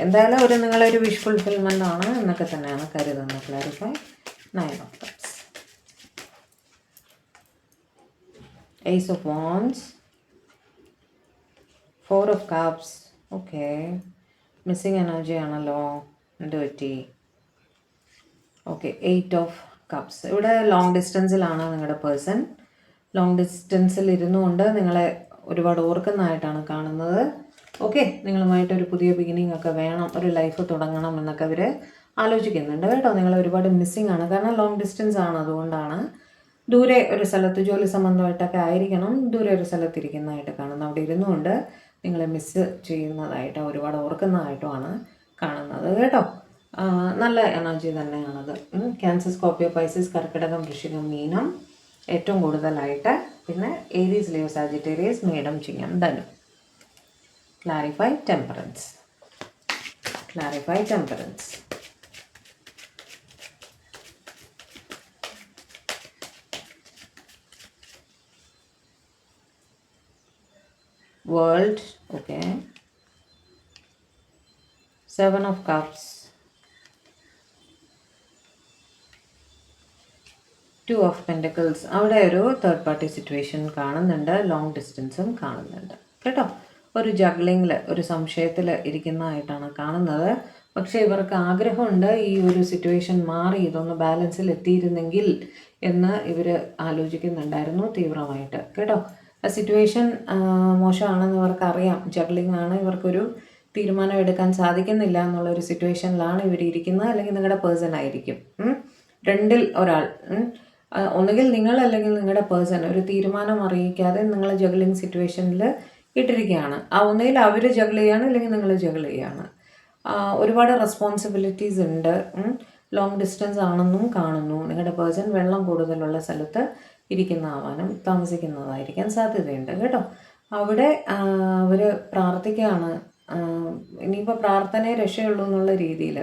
എന്തായാലും നിങ്ങളൊരു വിഷ് ഫുൾഫിൽമെൻ്റ് ആണ് എന്നൊക്കെ തന്നെയാണ് കരുതുന്നത്. Clarify 9 of Cups. Ace of Wands, 4 of Cups. Okay, missing energy ആണല്ലോ, എന്ത് പറ്റി? Okay, 8 of Cups. ഇവിടെ ലോങ് ഡിസ്റ്റൻസിലാണ് നിങ്ങളുടെ പേഴ്സൺ. ലോങ് ഡിസ്റ്റൻസിൽ ഇരുന്നുകൊണ്ട് നിങ്ങളെ ഒരുപാട് ഓർക്കുന്നതായിട്ടാണ് കാണുന്നത്. ഓക്കെ, നിങ്ങളുമായിട്ടൊരു പുതിയ ബിഗിനിങ് ഒക്കെ വേണം, ഒരു ലൈഫ് തുടങ്ങണം എന്നൊക്കെ അവർ ആലോചിക്കുന്നുണ്ട് കേട്ടോ. നിങ്ങളെ ഒരുപാട് മിസ്സിങ് ആണ്, കാരണം ലോങ് ഡിസ്റ്റൻസ് ആണ്. അതുകൊണ്ടാണ് ദൂരെ ഒരു സ്ഥലത്ത്, ജോലി സംബന്ധമായിട്ടൊക്കെ ആയിരിക്കണം, ദൂരെ ഒരു സ്ഥലത്തിരിക്കുന്നതായിട്ട് കാണുന്നത്. അവിടെ ഇരുന്നുകൊണ്ട് നിങ്ങളെ മിസ്സ് ചെയ്യുന്നതായിട്ടോ ഒരുപാട് ഓർക്കുന്നതായിട്ടുമാണ് കാണുന്നത് കേട്ടോ. നല്ല എനർജി തന്നെയാണത്. ക്യാൻസർ, സ്കോർപിയോ, പൈസസ്, കർക്കിടകം, വൃശ്ചികം, മീനം ഏറ്റവും കൂടുതലായിട്ട്. പിന്നെ ഏരീസ്, ലിയോ, സാജിറ്റേറിയസ്, മേടം, ചിങ്ങം, ധനു. Clarify temperance. Clarify temperance. World, okay. 7 of Cups, 2 of Pentacles. അവിടെ ഒരു തേർഡ് പാർട്ടി സിറ്റുവേഷൻ കാണുന്നുണ്ട്, ലോങ് ഡിസ്റ്റൻസും കാണുന്നുണ്ട് കേട്ടോ. ഒരു ജഗ്ലിങ്ങിൽ, ഒരു സംശയത്തിൽ ഇരിക്കുന്നതായിട്ടാണ് കാണുന്നത്. പക്ഷേ ഇവർക്ക് ആഗ്രഹമുണ്ട് ഈ ഒരു സിറ്റുവേഷൻ മാറി ഇതൊന്ന് ബാലൻസിൽ എത്തിയിരുന്നെങ്കിൽ എന്ന് ഇവർ ആലോചിക്കുന്നുണ്ടായിരുന്നു തീവ്രമായിട്ട് കേട്ടോ. ആ സിറ്റുവേഷൻ മോശമാണെന്ന് ഇവർക്കറിയാം. ജഗ്ലിംഗ് ആണ്, ഇവർക്കൊരു തീരുമാനം എടുക്കാൻ സാധിക്കുന്നില്ല എന്നുള്ളൊരു സിറ്റുവേഷനിലാണ് ഇവർ ഇരിക്കുന്നത്. അല്ലെങ്കിൽ നിങ്ങളുടെ പേഴ്സൺ ആയിരിക്കും. രണ്ടിൽ ഒരാൾ, ഒന്നുകിൽ നിങ്ങൾ അല്ലെങ്കിൽ നിങ്ങളുടെ പേഴ്സൺ ഒരു തീരുമാനം അറിയിക്കാതെ നിങ്ങൾ ജഗ്ലിംഗ് സിറ്റുവേഷനിൽ ഇട്ടിരിക്കുകയാണ്. ഒന്നുകിൽ അവർ ജഗിൾ ചെയ്യാണ് അല്ലെങ്കിൽ നിങ്ങൾ ജഗിൾ ചെയ്യാണ്. ഒരുപാട് റെസ്പോൺസിബിലിറ്റീസ് ഉണ്ട്. ലോങ് ഡിസ്റ്റൻസ് ആണെന്നും കാണുന്നു. നിങ്ങളുടെ പേഴ്സൺ വെള്ളം കൂടുതലുള്ള സ്ഥലത്ത് ഇരിക്കുന്നതാവാനും താമസിക്കുന്നതായിരിക്കാൻ സാധ്യതയുണ്ട് കേട്ടോ. അവിടെ അവർ പ്രാർത്ഥിക്കുകയാണ്. ഇനിയിപ്പോൾ പ്രാർത്ഥനയെ രക്ഷയുള്ളൂ എന്നുള്ള രീതിയിൽ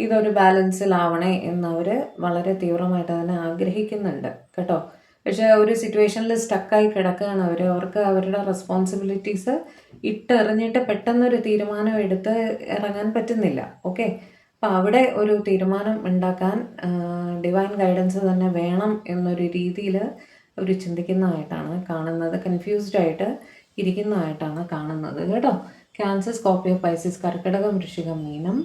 ഇതൊരു ബാലൻസിലാവണേ എന്നവർ വളരെ തീവ്രമായിട്ട് തന്നെ ആഗ്രഹിക്കുന്നുണ്ട് കേട്ടോ. പക്ഷേ ഒരു സിറ്റുവേഷനിൽ സ്റ്റക്കായി കിടക്കുകയാണ് അവർ. അവർക്ക് അവരുടെ റെസ്പോൺസിബിലിറ്റീസ് ഇട്ടെറിഞ്ഞിട്ട് പെട്ടെന്നൊരു തീരുമാനം എടുത്ത് ഇറങ്ങാൻ പറ്റുന്നില്ല. ഓക്കെ, അപ്പോൾ അവിടെ ഒരു തീരുമാനം ഉണ്ടാക്കാൻ ഡിവൈൻ ഗൈഡൻസ് തന്നെ വേണം എന്നൊരു രീതിയിൽ അവർ ചിന്തിക്കുന്നതായിട്ടാണ് കാണുന്നത്. കൺഫ്യൂസ്ഡ് ആയിട്ട് ഇരിക്കുന്നതായിട്ടാണ് കാണുന്നത് കേട്ടോ. ക്യാൻസർ, സ്കോർപ്പിയോ, പൈസിസ്, കർക്കിടകം, വൃശ്ചികം, മീനം,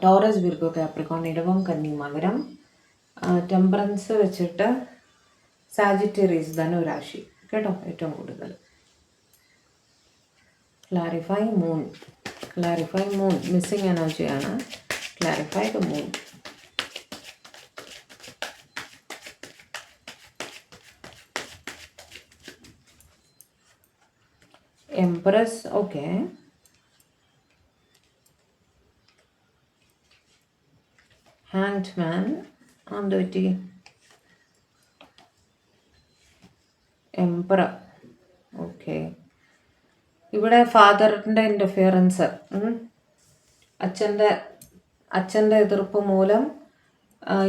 ടോറസ്, വിർഗോ, കാപ്രിക്കോൺ, ഇടവം, കന്നി, മകരം, ടെമ്പറൻസ് വെച്ചിട്ട് സാജിറ്റേറിയസ്, ധനുരാശി കേട്ടോ ഏറ്റവും കൂടുതൽ. Clarify moon, clarify moon missing എനർജിയാണ്. Clarify the moon. Empress, okay. Hanged man, എന്ത് പറ്റി? Emperor, okay. ഇവിടെ ഫാദറിൻ്റെ ഇൻ്റർഫിയറൻസ്, അച്ഛൻ്റെ എതിർപ്പ് മൂലം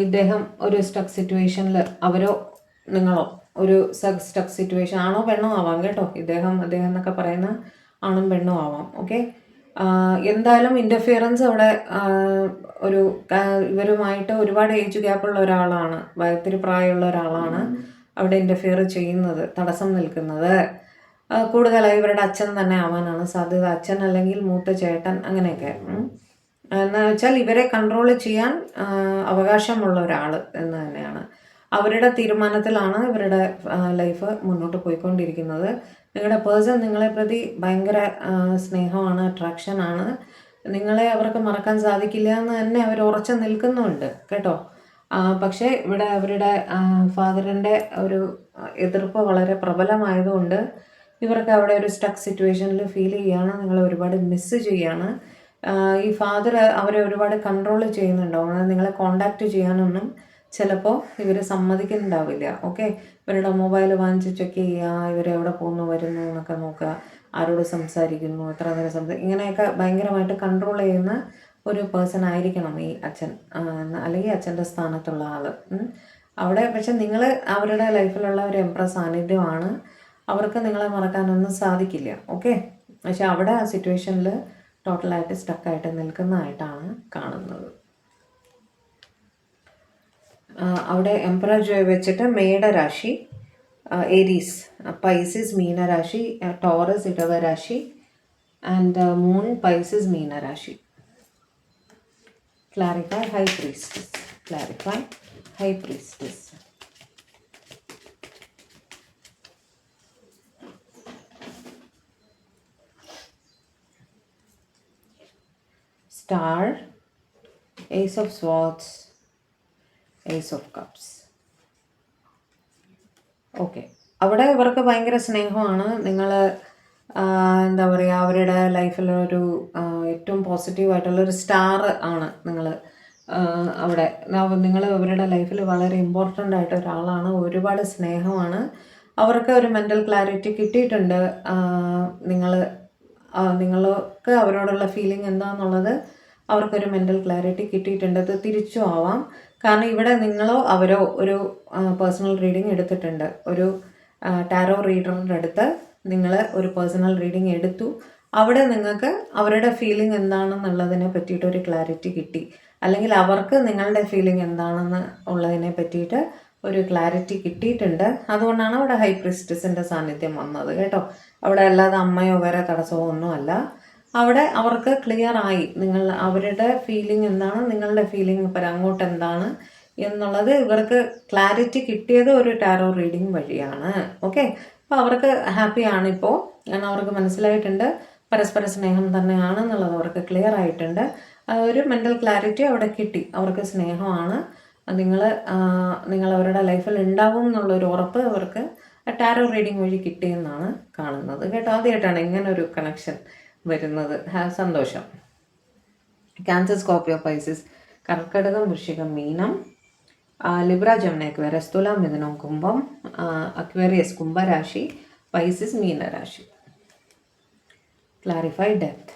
ഇദ്ദേഹം ഒരു സ്റ്റക്ക് സിറ്റുവേഷനിൽ, അവരോ നിങ്ങളോ ഒരു സ്റ്റക്ക് സിറ്റുവേഷൻ, ആണോ പെണ്ണോ ആവാം കേട്ടോ. അദ്ദേഹം എന്നൊക്കെ പറയുന്ന ആണും പെണ്ണും ആവാം. ഓക്കെ, എന്തായാലും ഇൻ്റർഫിയറൻസ് അവിടെ ഒരു ഇവരുമായിട്ട് ഒരുപാട് ഏജ് ഗ്യാപ്പുള്ള ഒരാളാണ്, ഒത്തിരി പ്രായമുള്ള ഒരാളാണ് അവിടെ ഇൻ്റർഫിയർ ചെയ്യുന്നത്, തടസ്സം നിൽക്കുന്നത്. കൂടുതലായി ഇവരുടെ അച്ഛൻ തന്നെ ആവാനാണ് സാധ്യത. അച്ഛൻ അല്ലെങ്കിൽ മൂത്ത ചേട്ടൻ, അങ്ങനെയൊക്കെ. എന്ന് വെച്ചാൽ ഇവരെ കൺട്രോൾ ചെയ്യാൻ അവകാശമുള്ള ഒരാൾ എന്ന് തന്നെയാണ്. അവരുടെ തീരുമാനത്തിലാണ് ഇവരുടെ ലൈഫ് മുന്നോട്ട് പോയിക്കൊണ്ടിരിക്കുന്നത്. നിങ്ങളുടെ പേഴ്സൺ നിങ്ങളെ പ്രതി ഭയങ്കര സ്നേഹമാണ്, അട്രാക്ഷനാണ്. നിങ്ങളെ അവർക്ക് മറക്കാൻ സാധിക്കില്ല എന്ന് തന്നെ അവർ ഉറച്ചു നിൽക്കുന്നുണ്ട് കേട്ടോ. പക്ഷേ ഇവിടെ അവരുടെ ഫാദറിൻ്റെ ഒരു എതിർപ്പ് വളരെ പ്രബലമായതുകൊണ്ട് ഇവർക്ക് അവിടെ ഒരു സ്റ്റക്ക് സിറ്റുവേഷനിൽ ഫീൽ ചെയ്യുകയാണ്. നിങ്ങളെ ഒരുപാട് മിസ്സ് ചെയ്യുകയാണ്. ഈ ഫാദർ അവരെ ഒരുപാട് കൺട്രോൾ ചെയ്യുന്നുണ്ടാവും. നിങ്ങളെ കോണ്ടാക്റ്റ് ചെയ്യാനൊന്നും ചിലപ്പോൾ ഇവർ സമ്മതിക്കുന്നുണ്ടാവില്ല. ഓക്കെ, ഇവരുടെ മൊബൈൽ വാങ്ങിച്ച് ചെക്ക് ചെയ്യുക, ഇവരെവിടെ പോകുന്നു വരുന്നു എന്നൊക്കെ നോക്കുക, ആരോട് സംസാരിക്കുന്നു, എത്ര നേരം ഇങ്ങനെയൊക്കെ ഭയങ്കരമായിട്ട് കൺട്രോൾ ചെയ്യുന്ന ഒരു പേഴ്സൺ ആയിരിക്കണം ഈ അച്ഛൻ, അല്ലെങ്കിൽ അച്ഛൻ്റെ സ്ഥാനത്തുള്ള ആൾ അവിടെ. പക്ഷെ നിങ്ങൾ അവരുടെ ലൈഫിലുള്ള ഒരു എംപ്രസ് സാന്നിധ്യമാണ്. അവർക്ക് നിങ്ങളെ മറക്കാനൊന്നും സാധിക്കില്ല. ഓക്കെ, പക്ഷെ അവിടെ ആ സിറ്റുവേഷനിൽ ടോട്ടലായിട്ട് സ്റ്റക്കായിട്ട് നിൽക്കുന്നതായിട്ടാണ് കാണുന്നത്. അവിടെ എംപറർ ജോയ് വെച്ചിട്ട് മേടരാശി, ഏരീസ്, പൈസിസ് മീനരാശി, ടോറസ് ഇടവരാശി, ആൻഡ് മൂൺ പൈസിസ് മീനരാശി. Clarify High Priestess. Clarify High Priestess. Star, Ace of Swords, Ace of Cups. Okay, അവിടെ ഇവർക്ക് ഭയങ്കര സ്നേഹമാണ്. നിങ്ങൾ എന്താ പറയുക, അവരുടെ ലൈഫിലൊരു ഏറ്റവും പോസിറ്റീവായിട്ടുള്ളൊരു സ്റ്റാർ ആണ് നിങ്ങൾ. അവിടെ നിങ്ങൾ അവരുടെ ലൈഫിൽ വളരെ ഇമ്പോർട്ടൻ്റ് ആയിട്ട് ഒരാളാണ്. ഒരുപാട് സ്നേഹമാണ്. അവർക്ക് ഒരു മെൻ്റൽ ക്ലാരിറ്റി കിട്ടിയിട്ടുണ്ട്. നിങ്ങൾക്ക് അവരോടുള്ള ഫീലിംഗ് എന്താണെന്നുള്ളത് അവർക്കൊരു മെൻ്റൽ ക്ലാരിറ്റി കിട്ടിയിട്ടുണ്ട്. അത് തിരിച്ചും ആവാം. കാരണം ഇവിടെ നിങ്ങളോ അവരോ ഒരു പേഴ്സണൽ റീഡിങ് എടുത്തിട്ടുണ്ട്. ഒരു ടാരോ റീഡറിൻ്റെ അടുത്ത് നിങ്ങൾ ഒരു പേഴ്സണൽ റീഡിങ് എടുത്തു. അവിടെ നിങ്ങൾക്ക് അവരുടെ ഫീലിംഗ് എന്താണെന്നുള്ളതിനെ പറ്റിയിട്ടൊരു ക്ലാരിറ്റി കിട്ടി. അല്ലെങ്കിൽ അവർക്ക് നിങ്ങളുടെ ഫീലിംഗ് എന്താണെന്ന് ഉള്ളതിനെ പറ്റിയിട്ട് ഒരു ക്ലാരിറ്റി കിട്ടിയിട്ടുണ്ട്. അതുകൊണ്ടാണ് അവിടെ ഹൈ പ്രീസ്റ്റസിൻ്റെ സാന്നിധ്യം വന്നത് കേട്ടോ. അവിടെ അല്ലാതെ അമ്മയോ വേറെ തടസ്സമോ ഒന്നുമല്ല. അവിടെ അവർക്ക് ക്ലിയർ ആയി അവരുടെ ഫീലിംഗ് എന്താണ്, നിങ്ങളുടെ ഫീലിംഗ് അങ്ങോട്ട് എന്താണ് എന്നുള്ളത് ഇവർക്ക് ക്ലാരിറ്റി കിട്ടിയത് ഒരു ടാരോ റീഡിംഗ് വഴിയാണ്. ഓക്കെ, അപ്പോൾ അവർക്ക് ഹാപ്പിയാണ് ഇപ്പോൾ, കാരണം അവർക്ക് മനസ്സിലായിട്ടുണ്ട് പരസ്പര സ്നേഹം തന്നെയാണെന്നുള്ളത് അവർക്ക് ക്ലിയർ ആയിട്ടുണ്ട്. ഒരു മെൻ്റൽ ക്ലാരിറ്റി അവിടെ കിട്ടി, അവർക്ക് സ്നേഹമാണ്, നിങ്ങൾ അവരുടെ ലൈഫിൽ ഉണ്ടാവും എന്നുള്ളൊരു ഉറപ്പ് അവർക്ക് ടാരോ റീഡിംഗ് വഴി കിട്ടിയെന്നാണ് കാണുന്നത് കേട്ടോ. ആദ്യമായിട്ടാണ് ഇങ്ങനൊരു കണക്ഷൻ വരുന്നത്. സന്തോഷം. ക്യാൻസർ, സ്കോർപ്പിയോ, പൈസിസ്, കർക്കടകം, വൃശ്ചികം, മീനം, ലിബ്ര, ജെമിനി, അക്വേറിയസ്, തുലാം, മിഥുനം, കുംഭം, അക്വേറിയസ് കുംഭരാശി, പൈസിസ് മീനരാശി. Clarify death.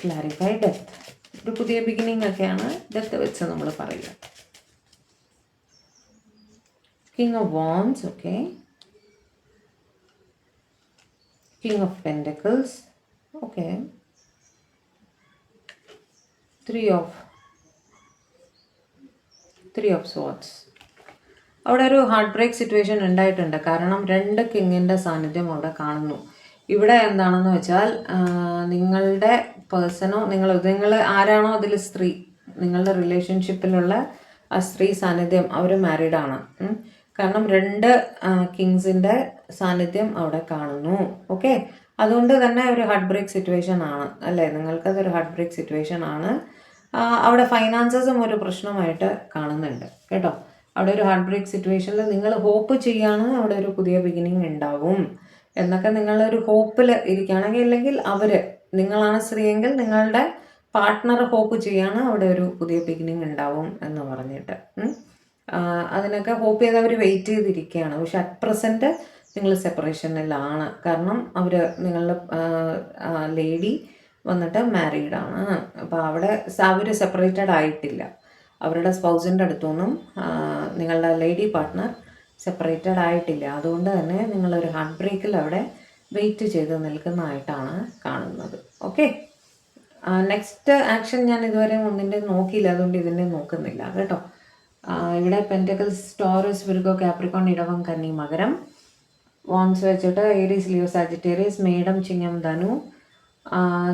ക്ലാരിഫൈ ഡെത്ത് ഒരു പുതിയ ബിഗിനിങ് ഒക്കെയാണ് ഡെത്ത് വെച്ച് നമ്മൾ പറയുക. King of wands, okay. King of pentacles, okay. Three of swords. അവിടെ ഒരു ഹാർട്ട് ബ്രേക്ക് സിറ്റുവേഷൻ ഉണ്ടായിട്ടുണ്ട്, കാരണം 2 കിങ്ങിൻ്റെ സാന്നിധ്യം അവിടെ കാണുന്നു. ഇവിടെ എന്താണെന്ന് വെച്ചാൽ നിങ്ങളുടെ പേഴ്സണോ നിങ്ങൾ ആരാണോ അതിൽ സ്ത്രീ, നിങ്ങളുടെ റിലേഷൻഷിപ്പിലുള്ള ആ സ്ത്രീ സാന്നിധ്യം അവർ മാരീഡാണ്. കാരണം 2 കിങ്സിൻ്റെ സാന്നിധ്യം അവിടെ കാണുന്നു. ഓക്കെ, അതുകൊണ്ട് തന്നെ ഒരു ഹാർട്ട് ബ്രേക്ക് സിറ്റുവേഷൻ ആണ് അല്ലേ, നിങ്ങൾക്കതൊരു ഹാർട്ട് ബ്രേക്ക് സിറ്റുവേഷൻ ആണ്. അവിടെ ഫൈനാൻസസും ഒരു പ്രശ്നമായിട്ട് കാണുന്നുണ്ട് കേട്ടോ. അവിടെ ഒരു ഹാർട്ട് ബ്രേക്ക് സിറ്റുവേഷനിൽ നിങ്ങൾ ഹോപ്പ് ചെയ്യാണ് അവിടെ ഒരു പുതിയ ബിഗിനിങ് ഉണ്ടാവും എന്നൊക്കെ നിങ്ങളൊരു ഹോപ്പിൽ ഇരിക്കുകയാണെങ്കിൽ, അല്ലെങ്കിൽ നിങ്ങളാണ് സ്ത്രീയെങ്കിൽ നിങ്ങളുടെ പാർട്ട്ണർ ഹോപ്പ് ചെയ്യാണ് അവിടെ ഒരു പുതിയ ബിഗിനിങ് ഉണ്ടാവും എന്ന് പറഞ്ഞിട്ട്. അതിനൊക്കെ ഹോപ്പ് ചെയ്ത് അവർ വെയിറ്റ് ചെയ്തിരിക്കുകയാണ്. പക്ഷെ അറ്റ് പ്രസൻറ്റ് നിങ്ങൾ സെപ്പറേഷനിലാണ്, കാരണം നിങ്ങളുടെ ലേഡി വന്നിട്ട് മാരീഡാണ്. അപ്പോൾ അവിടെ അവർ സെപ്പറേറ്റഡ് ആയിട്ടില്ല, അവരുടെ സ്പൗസിൻ്റെ അടുത്തൊന്നും നിങ്ങളുടെ ലേഡി പാർട്ട്ണർ സെപ്പറേറ്റഡ് ആയിട്ടില്ല. അതുകൊണ്ട് തന്നെ നിങ്ങളൊരു ഹാർട്ട് ബ്രേക്കിൽ അവിടെ വെയിറ്റ് ചെയ്ത് നിൽക്കുന്നതായിട്ടാണ് കാണുന്നത്. ഓക്കെ, നെക്സ്റ്റ് ആക്ഷൻ ഞാൻ ഇതുവരെ ഒന്നിൻ്റെ നോക്കിയില്ല, അതുകൊണ്ട് ഇതിൻ്റെ നോക്കുന്നില്ല കേട്ടോ. ഇവിടെ പെൻറ്റക്കിൾസ്, ടോറസ്, വിർഗോ, കാപ്രിക്കോൺ, ഇടവം, കന്നി, മകരം. വാൻസ് വെച്ചിട്ട് ഏരീസ്, ലിയോ, സാജിറ്റേറിയസ്, മേടം, ചിങ്ങം, ധനു.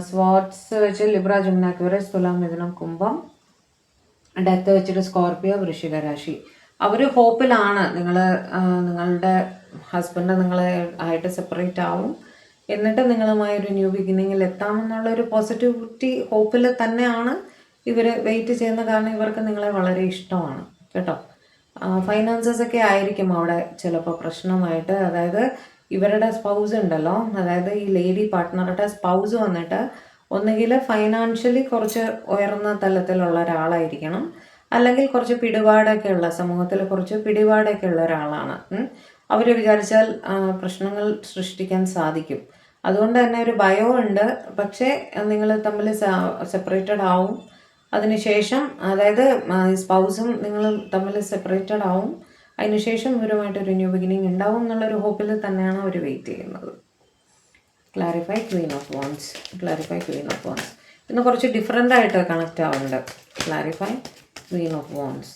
സ്വാർട്സ് വെച്ച് ലിബ്ര, ജെമിനി, അക്വേറിയസ്, തുലാം, മിഥുനം, കുംഭം. ഡെത്ത് വെച്ചിട്ട് സ്കോർപ്പിയോ, വൃശ്ചിക രാശി. അവർ ഹോപ്പിലാണ് നിങ്ങളുടെ ഹസ്ബൻഡ് നിങ്ങളെ ആയിട്ട് സെപ്പറേറ്റ് ആവും, എന്നിട്ട് നിങ്ങളുമായി ഒരു ന്യൂ ബിഗിനിങ്ങിൽ എത്താമെന്നുള്ളൊരു പോസിറ്റിവിറ്റി ഹോപ്പിൽ തന്നെയാണ് ഇവർ വെയിറ്റ് ചെയ്യുന്ന. കാരണം ഇവർക്ക് നിങ്ങളെ വളരെ ഇഷ്ടമാണ് കേട്ടോ. ഫൈനാൻസസ് ഒക്കെ ആയിരിക്കും അവിടെ ചിലപ്പോൾ പ്രശ്നമായിട്ട്. അതായത് ഇവരുടെ സ്പൗസ് ഉണ്ടല്ലോ, അതായത് ഈ ലേഡി പാർട്ട്ണറുടെ സ്പൗസ് വന്നിട്ട് ഒന്നുകിൽ ഫൈനാൻഷ്യലി കുറച്ച് ഉയർന്ന തലത്തിലുള്ള ഒരാളായിരിക്കണം, അല്ലെങ്കിൽ കുറച്ച് പിടിപാടൊക്കെ ഉള്ള, സമൂഹത്തിൽ കുറച്ച് പിടിപാടൊക്കെ ഉള്ള ഒരാളാണ്. അവർ വിചാരിച്ചാൽ പ്രശ്നങ്ങൾ സൃഷ്ടിക്കാൻ സാധിക്കും. അതുകൊണ്ട് തന്നെ ഒരു ഭയമുണ്ട്. പക്ഷേ നിങ്ങൾ തമ്മിൽ സെപ്പറേറ്റഡ് ആവും. അതിനുശേഷം അതായത് സ്പൗസും നിങ്ങളും തമ്മിൽ സെപ്പറേറ്റഡ് ആവും. അതിനുശേഷം ഇവരുമായിട്ടൊരു ന്യൂ ബിഗിനിങ് ഉണ്ടാവും എന്നുള്ളൊരു ഹോപ്പിൽ തന്നെയാണ് അവർ വെയിറ്റ് ചെയ്യുന്നത്. Clarify Queen of wands. Clarify Queen of wands ഇന്ന് കുറച്ച് ഡിഫറെൻ്റ് ആയിട്ട് കണക്റ്റ് ആവുന്നുണ്ട്. Clarify Queen of wands.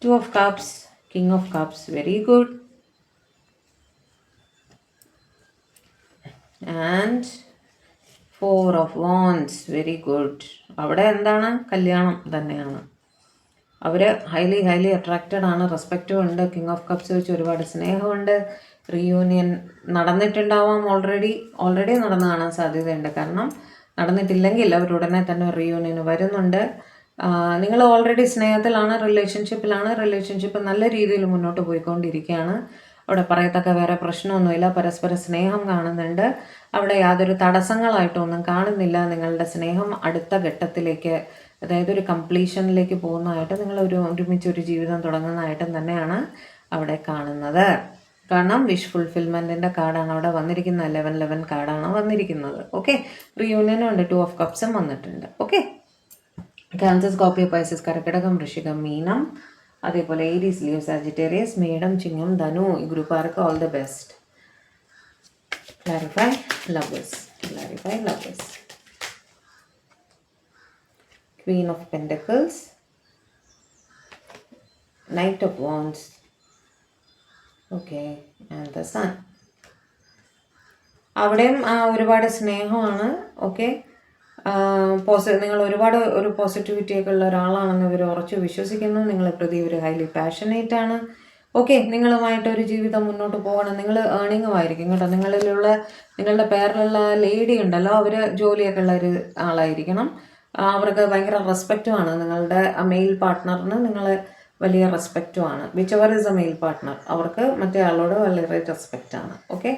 2 of cups, king of cups, very good. And 4 of wands, very good. അവിടെ എന്താണ്? കല്യാണം തന്നെയാണ്. അവർ ഹൈലി അട്രാക്റ്റഡ് ആണ്, റെസ്പെക്റ്റും ഉണ്ട്. കിങ് ഓഫ് കപ്സ് വെച്ച് ഒരുപാട് സ്നേഹമുണ്ട്. റീയൂണിയൻ നടന്നിട്ടുണ്ടാവാം, ഓൾറെഡി നടന്നു കാണാൻ സാധ്യതയുണ്ട്. കാരണം നടന്നിട്ടില്ലെങ്കിൽ അവരുടനെ തന്നെ റീയൂണിയൻ വരുന്നുണ്ട്. നിങ്ങൾ ഓൾറെഡി സ്നേഹത്തിലാണ്, റിലേഷൻഷിപ്പ് നല്ല രീതിയിൽ മുന്നോട്ട് പോയിക്കൊണ്ടിരിക്കുകയാണ്. അവിടെ പറയത്തക്ക വേറെ പ്രശ്നമൊന്നുമില്ല, പരസ്പര സ്നേഹം കാണുന്നുണ്ട്. അവിടെ യാതൊരു തടസ്സങ്ങളായിട്ടൊന്നും കാണുന്നില്ല. നിങ്ങളുടെ സ്നേഹം അടുത്ത ഘട്ടത്തിലേക്ക്, അതായത് ഒരു കംപ്ലീഷനിലേക്ക് പോകുന്നതായിട്ട്, നിങ്ങൾ ഒരുമിച്ചൊരു ജീവിതം തുടങ്ങുന്നതായിട്ടും തന്നെയാണ് അവിടെ കാണുന്നത്. കാരണം വിഷ് ഫുൾഫിൽമെൻറ്റിൻ്റെ കാർഡാണ് അവിടെ വന്നിരിക്കുന്നത്. 11 കാർഡാണ് വന്നിരിക്കുന്നത്. ഓക്കെ, റീയൂണിയനും ഉണ്ട്, 2 of കപ്സും വന്നിട്ടുണ്ട്. ഓക്കെ, ക്യാൻസർ, സ്കോർപ്പിയോ, പൈസിസ്, കർക്കിടകം, വൃശ്ചികം, മീനം, അതേപോലെ ഏരീസ്, ലിയോ, സാജിറ്റേറിയസ്, മേടം, ചിങ്ങം, ധനു. ഈ ഗ്രൂപ്പുകാർക്ക് all the best. Clarify lovers. Queen of Pentacles, Knight of Wands, okay, and the Sun. അവിടെയും ഒരുപാട് സ്നേഹമാണ്. ഓക്കെ, നിങ്ങൾ ഒരുപാട് ഒരു പോസിറ്റിവിറ്റിയൊക്കെ ഉള്ള ഒരാളാണെന്ന് ഇവർ ഉറച്ചു വിശ്വസിക്കുന്നു. നിങ്ങളെ പ്രതി ഇവർ ഹൈലി പാഷനേറ്റ് ആണ്. ഓക്കെ, നിങ്ങളുമായിട്ട് ഒരു ജീവിതം മുന്നോട്ട് പോകണം. നിങ്ങൾ ഏർണിങ്ങുമായിരിക്കും കേട്ടോ. നിങ്ങളുടെ പേരിലുള്ള ലേഡി ഉണ്ടല്ലോ, അവർ ജോലിയൊക്കെ ഉള്ള ഒരു ആളായിരിക്കണം. അവർക്ക് ഭയങ്കര റെസ്പെക്റ്റുമാണ്. നിങ്ങളുടെ മെയിൽ പാർട്ട്ണറിന് നിങ്ങളെ വലിയ റെസ്പെക്റ്റുമാണ്. Which ever is a male partner, അവർക്ക് മറ്റേ ആളോട് വളരെ റെസ്പെക്റ്റാണ്. ഓക്കെ,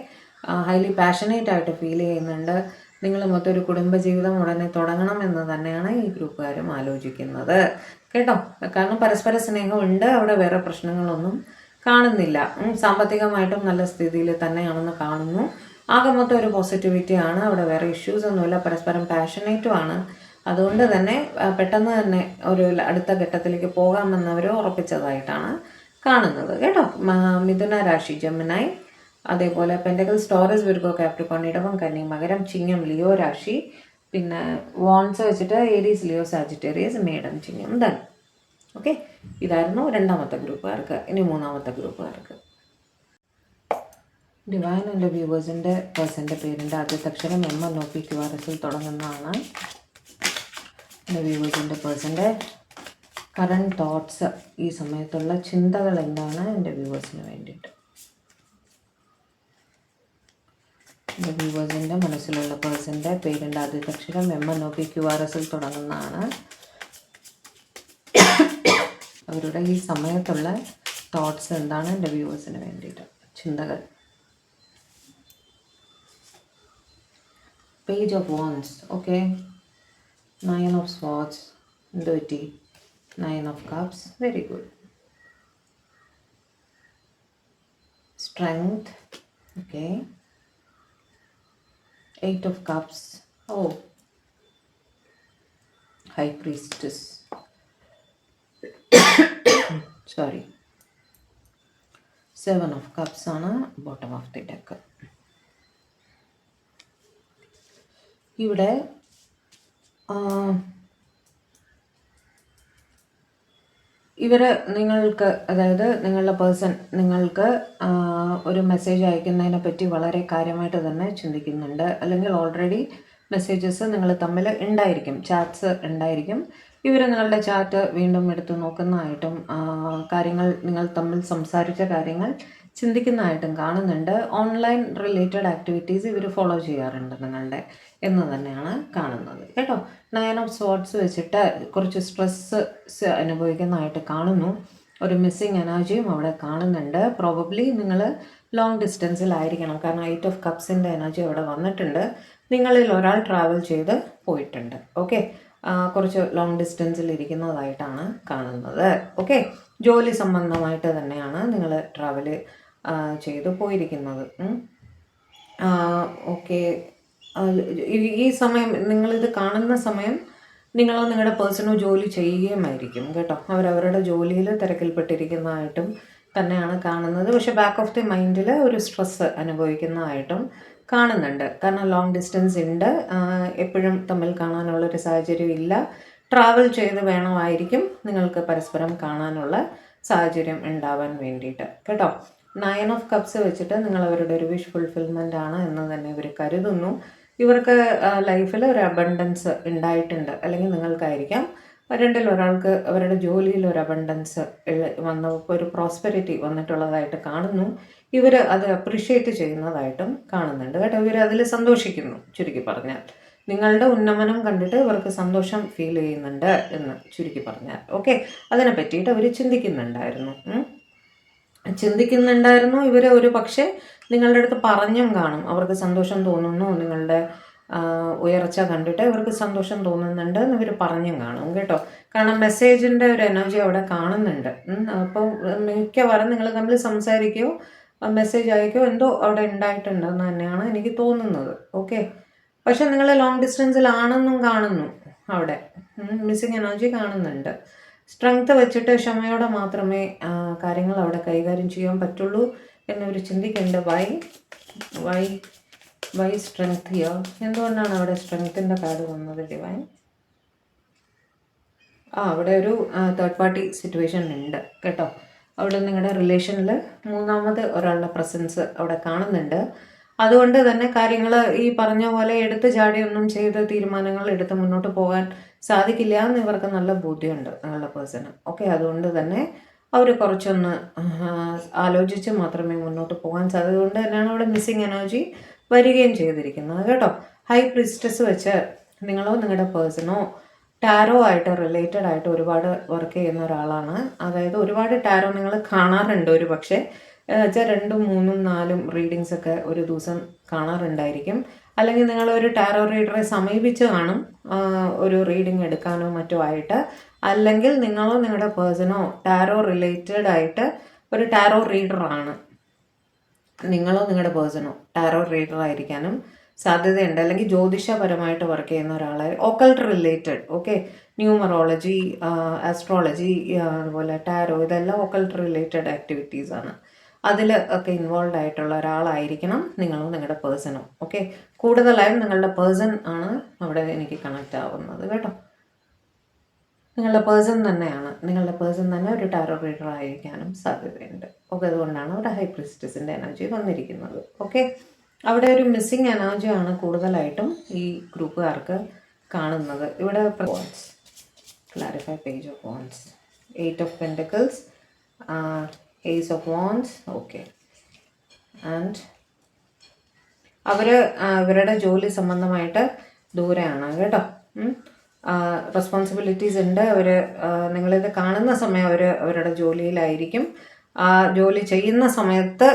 ഹൈലി പാഷനേറ്റ് ആയിട്ട് ഫീൽ ചെയ്യുന്നുണ്ട്. നിങ്ങൾ മൊത്തം ഒരു കുടുംബജീവിതം ഉടനെ തുടങ്ങണം എന്ന് തന്നെയാണ് ഈ ഗ്രൂപ്പുകാരും ആലോചിക്കുന്നത് കേട്ടോ. കാരണം പരസ്പര സ്നേഹമുണ്ട്, അവിടെ വേറെ പ്രശ്നങ്ങളൊന്നും കാണുന്നില്ല. സാമ്പത്തികമായിട്ടും നല്ല സ്ഥിതിയിൽ തന്നെയാണെന്ന് കാണുന്നു. ആകെ മൊത്തം ഒരു പോസിറ്റിവിറ്റിയാണ്, അവിടെ വേറെ ഇഷ്യൂസ് ഒന്നുമില്ല. പരസ്പരം പാഷനേറ്റുമാണ്. അതുകൊണ്ട് തന്നെ പെട്ടെന്ന് തന്നെ ഒരു അടുത്ത ഘട്ടത്തിലേക്ക് പോകാമെന്നവർ ഉറപ്പിച്ചതായിട്ടാണ് കാണുന്നത് കേട്ടോ. മിഥുന രാശി ജെമിനായി, അതേപോലെ പെൻറ്റക്കിൾസ് ടോറസ് വിർഗോ കാപ്രിക്കോൺ ഇടവം കന്നി മകരം ചിങ്ങം ലിയോ രാശി, പിന്നെ വോൺസ് വെച്ചിട്ട് ഏരീസ് ലിയോ സാജിറ്റേറിയസ് മേഡം ചിങ്ങം ധൻ. ഓക്കെ, ഇതായിരുന്നു രണ്ടാമത്തെ ഗ്രൂപ്പുകാർക്ക്. ഇനി മൂന്നാമത്തെ ഗ്രൂപ്പുകാർക്ക്. ഡിവൈൻ എൻ്റെ വ്യൂവേഴ്സിൻ്റെ പേഴ്സൻ്റെ പേരിൻ്റെ ആദ്യത്തെ അക്ഷരം MNOPQRS തുടങ്ങുന്നതാണ്. എൻ്റെ വ്യൂവേഴ്സിൻ്റെ പേഴ്സൻ്റെ കറണ്ട് തോട്ട്സ്, ഈ സമയത്തുള്ള ചിന്തകൾ എന്താണ് എൻ്റെ വ്യൂവേഴ്സിന് വേണ്ടിയിട്ട്. എൻ്റെ വ്യൂവേഴ്സിൻ്റെ മനസ്സിലുള്ള പേഴ്സൻ്റെ പേരിൻ്റെ ആദ്യത്തെ അക്ഷരം MNOPQRS തുടങ്ങുന്നതാണ്. അവരുടെ ഈ സമയത്തുള്ള തോട്ട്സ് എന്താണ് എൻ്റെ വ്യൂവേഴ്സിന് വേണ്ടിയിട്ട്, ചിന്തകൾ. Page of wands, okay, 9 of swords, dirty, 9 of cups, very good. Strength, okay, 8 of cups, oh, high priestess, sorry, 7 of cups ആണ് bottom of the deck. ഇവിടെ ഇവർ നിങ്ങൾക്ക്, അതായത് നിങ്ങളുടെ പേഴ്സൺ നിങ്ങൾക്ക് ഒരു മെസ്സേജ് അയക്കുന്നതിനെ പറ്റി വളരെ കാര്യമായിട്ട് തന്നെ ചിന്തിക്കുന്നുണ്ട്. അല്ലെങ്കിൽ ഓൾറെഡി മെസ്സേജസ് നിങ്ങൾ തമ്മിൽ ഉണ്ടായിരിക്കും, ചാറ്റ്സ് ഉണ്ടായിരിക്കും. ഇവർ നിങ്ങളുടെ ചാറ്റ് വീണ്ടും എടുത്ത് നോക്കുന്നതായിട്ടും കാര്യങ്ങൾ നിങ്ങൾ തമ്മിൽ സംസാരിച്ച കാര്യങ്ങൾ ചിന്തിക്കുന്നതായിട്ടും കാണുന്നുണ്ട്. ഓൺലൈൻ റിലേറ്റഡ് ആക്ടിവിറ്റീസ് ഇവർ ഫോളോ ചെയ്യാറുണ്ട് നിങ്ങളുടെ എന്ന് തന്നെയാണ് കാണുന്നത് കേട്ടോ. 9 of swords വെച്ചിട്ട് കുറച്ച് സ്ട്രെസ് അനുഭവിക്കുന്നതായിട്ട് കാണുന്നു. ഒരു മിസ്സിങ് എനർജിയും അവിടെ കാണുന്നുണ്ട്. പ്രോബബ്ലി നിങ്ങൾ ലോങ് ഡിസ്റ്റൻസിലായിരിക്കണം. കാരണം 8 of cupsൻ്റെ എനർജി അവിടെ വന്നിട്ടുണ്ട്. നിങ്ങളിൽ ഒരാൾ ട്രാവൽ ചെയ്ത് പോയിട്ടുണ്ട്. ഓക്കെ, കുറച്ച് ലോങ് ഡിസ്റ്റൻസിൽ ഇരിക്കുന്നതായിട്ടാണ് കാണുന്നത്. ഓക്കെ, ജോലി സംബന്ധമായിട്ട് തന്നെയാണ് നിങ്ങൾ ട്രാവൽ ചെയ്ത് പോയിരിക്കുന്നത്. ഓക്കെ, ഈ സമയം നിങ്ങളിത് കാണുന്ന സമയം നിങ്ങളോ നിങ്ങളുടെ പേഴ്സണോ ജോലി ചെയ്യുകയുമായിരിക്കും കേട്ടോ. അവരവരുടെ ജോലിയിൽ തിരക്കിൽപ്പെട്ടിരിക്കുന്നതായിട്ടും തന്നെയാണ് കാണുന്നത്. പക്ഷെ ബാക്ക് ഓഫ് ദി മൈൻഡിൽ ഒരു സ്ട്രെസ് അനുഭവിക്കുന്നതായിട്ടും കാണുന്നുണ്ട്. കാരണം ലോങ് ഡിസ്റ്റൻസ് ഉണ്ട്, എപ്പോഴും തമ്മിൽ കാണാനുള്ളൊരു സാഹചര്യം ഇല്ല. ട്രാവൽ ചെയ്ത് വേണമായിരിക്കും നിങ്ങൾക്ക് പരസ്പരം കാണാനുള്ള സാഹചര്യം ഉണ്ടാവാൻ വേണ്ടിയിട്ട് കേട്ടോ. 9 of cups വെച്ചിട്ട് നിങ്ങൾ അവരുടെ ഒരു വിഷ് ഫുൾഫിൽമെൻ്റ് ആണ് എന്ന് തന്നെ ഇവർ കരുതുന്നു. ഇവർക്ക് ലൈഫിൽ ഒരു അബണ്ടൻസ് ഉണ്ടായിട്ടുണ്ട്, അല്ലെങ്കിൽ നിങ്ങൾക്കായിരിക്കാം. രണ്ടിൽ ഒരാൾക്ക് അവരുടെ ജോലിയിൽ ഒരു അബണ്ടൻസ് വന്നപ്പോൾ ഒരു പ്രോസ്പെരിറ്റി വന്നിട്ടുള്ളതായിട്ട് കാണുന്നു. ഇവർ അത് അപ്രിഷ്യേറ്റ് ചെയ്യുന്നതായിട്ടും കാണുന്നുണ്ട് കേട്ടോ. ഇവർ അതിൽ സന്തോഷിക്കുന്നു. ചുരുക്കി പറഞ്ഞാൽ നിങ്ങളുടെ ഉന്നമനം കണ്ടിട്ട് ഇവർക്ക് സന്തോഷം ഫീൽ ചെയ്യുന്നുണ്ട് എന്ന് ചുരുക്കി പറഞ്ഞാൽ. ഓക്കെ, അതിനെ പറ്റിയിട്ട് അവർ ചിന്തിക്കുന്നുണ്ടായിരുന്നു. ഇവർ ഒരു പക്ഷേ നിങ്ങളുടെ അടുത്ത് പറഞ്ഞും കാണും. അവർക്ക് സന്തോഷം തോന്നുന്നു, നിങ്ങളുടെ ഉയർച്ച കണ്ടിട്ട് ഇവർക്ക് സന്തോഷം തോന്നുന്നുണ്ട് എന്ന് ഇവർ പറഞ്ഞും കാണും കേട്ടോ. കാരണം മെസ്സേജിൻ്റെ ഒരു എനർജി അവിടെ കാണുന്നുണ്ട്. അപ്പോൾ മിക്കവാറും നിങ്ങൾ തമ്മിൽ സംസാരിക്കുകയോ മെസ്സേജ് അയക്കുകയോ എന്തോ അവിടെ ഉണ്ടായിട്ടുണ്ടെന്ന് തന്നെയാണ് എനിക്ക് തോന്നുന്നത്. ഓക്കെ, പക്ഷെ നിങ്ങൾ ലോങ് ഡിസ്റ്റൻസിലാണെന്നും കാണുന്നു. അവിടെ മിസ്സിങ് എനർജി കാണുന്നുണ്ട്. സ്ട്രെങ്ത് വെച്ചിട്ട് ക്ഷമയോടെ മാത്രമേ കാര്യങ്ങൾ അവിടെ കൈകാര്യം ചെയ്യാൻ പറ്റുള്ളൂ എന്നവർ ചിന്തിക്കേണ്ട. Why strength here? എന്തുകൊണ്ടാണ് അവിടെ സ്ട്രെങ്ത്തിൻ്റെ കാർഡ് വന്നത് ഡിവൈൻ? അവിടെ ഒരു തേർഡ് പാർട്ടി സിറ്റുവേഷൻ ഉണ്ട് കേട്ടോ. അവിടെ നിങ്ങളുടെ റിലേഷനിൽ മൂന്നാമത് ഒരാളുടെ പ്രസൻസ് അവിടെ കാണുന്നുണ്ട്. അതുകൊണ്ട് തന്നെ കാര്യങ്ങൾ ഈ പറഞ്ഞ പോലെ എടുത്ത് ചാടിയൊന്നും ചെയ്ത് തീരുമാനങ്ങൾ എടുത്ത് മുന്നോട്ട് പോകാൻ സാധിക്കില്ല എന്ന് ഇവർക്ക് നല്ല ബോധ്യമുണ്ട് നിങ്ങളുടെ പേഴ്സണ്. ഓക്കെ, അതുകൊണ്ട് തന്നെ അവർ കുറച്ചൊന്ന് ആലോചിച്ച് മാത്രമേ മുന്നോട്ട് പോകാൻ സാധ്യത. കൊണ്ട് തന്നെയാണ് അവിടെ മിസ്സിങ് എനർജി വരികയും ചെയ്തിരിക്കുന്നത് കേട്ടോ. ഹൈ പ്രീസ്റ്റസ് വെച്ച് നിങ്ങളോ നിങ്ങളുടെ പേഴ്സണോ ടാരോ ആയിട്ട് റിലേറ്റഡ് ആയിട്ട് ഒരുപാട് വർക്ക് ചെയ്യുന്ന ഒരാളാണ്. അതായത് ഒരുപാട് ടാരോ നിങ്ങൾ കാണാറുണ്ട് ഒരു പക്ഷേ, വെച്ചാൽ 2, 3, 4 റീഡിങ്സ് ഒക്കെ ഒരു ദിവസം കാണാറുണ്ടായിരിക്കും. അല്ലെങ്കിൽ നിങ്ങൾ ഒരു ടാരോ റീഡറെ സമീപിച്ച് കാണും ഒരു റീഡിങ് എടുക്കാനോ മറ്റോ ആയിട്ട്. അല്ലെങ്കിൽ നിങ്ങളോ നിങ്ങളുടെ പേഴ്സണോ ടാരോ റിലേറ്റഡ് ആയിട്ട് ഒരു ടാരോ റീഡറാണ്. നിങ്ങളോ നിങ്ങളുടെ പേഴ്സണോ ടാരോ റീഡർ ആയിരിക്കാനും സാധ്യതയുണ്ട്. അല്ലെങ്കിൽ ജ്യോതിഷപരമായിട്ട് വർക്ക് ചെയ്യുന്ന ഒരാളെ, ഓക്കൾട്ട് റിലേറ്റഡ്. ഓക്കെ, ന്യൂമറോളജി, ആസ്ട്രോളജി, അതുപോലെ ടാരോ, ഇതെല്ലാം ഓക്കൾട്ട് റിലേറ്റഡ് ആക്ടിവിറ്റീസ് ആണ്. അതിൽ ഒക്കെ ഇൻവോൾവ് ആയിട്ടുള്ള ഒരാളായിരിക്കണം നിങ്ങളോ നിങ്ങളുടെ പേഴ്സണോ. ഓക്കെ, കൂടുതലായും നിങ്ങളുടെ പേഴ്സൺ ആണ് അവിടെ എനിക്ക് കണക്റ്റ് ആവുന്നത് കേട്ടോ. നിങ്ങളുടെ പേഴ്സൺ തന്നെ ഒരു ടാരോ റീഡർ ആയിരിക്കാനും സാധ്യതയുണ്ട്. ഓക്കെ, അതുകൊണ്ടാണ് അവിടെ ഹൈ പ്രീസ്റ്റസിൻ്റെ എനർജി വന്നിരിക്കുന്നത്. ഓക്കെ, അവിടെ ഒരു മിസ്സിങ് എനർജിയാണ് കൂടുതലായിട്ടും ഈ ഗ്രൂപ്പുകാർക്ക് കാണുന്നത്. ഇവിടെ clarify page of wands, 8 of pentacles, ace of wands. Okay, and ഇവരുടെ ജോലി സംബന്ധമായിട്ട് ദൂരെയാണ് കേട്ടോ. റെസ്പോൺസിബിലിറ്റീസ് ഉണ്ട്. നിങ്ങളിത് കാണുന്ന സമയം അവരുടെ ജോലിയിലായിരിക്കും. ജോലി ചെയ്യുന്ന സമയത്ത്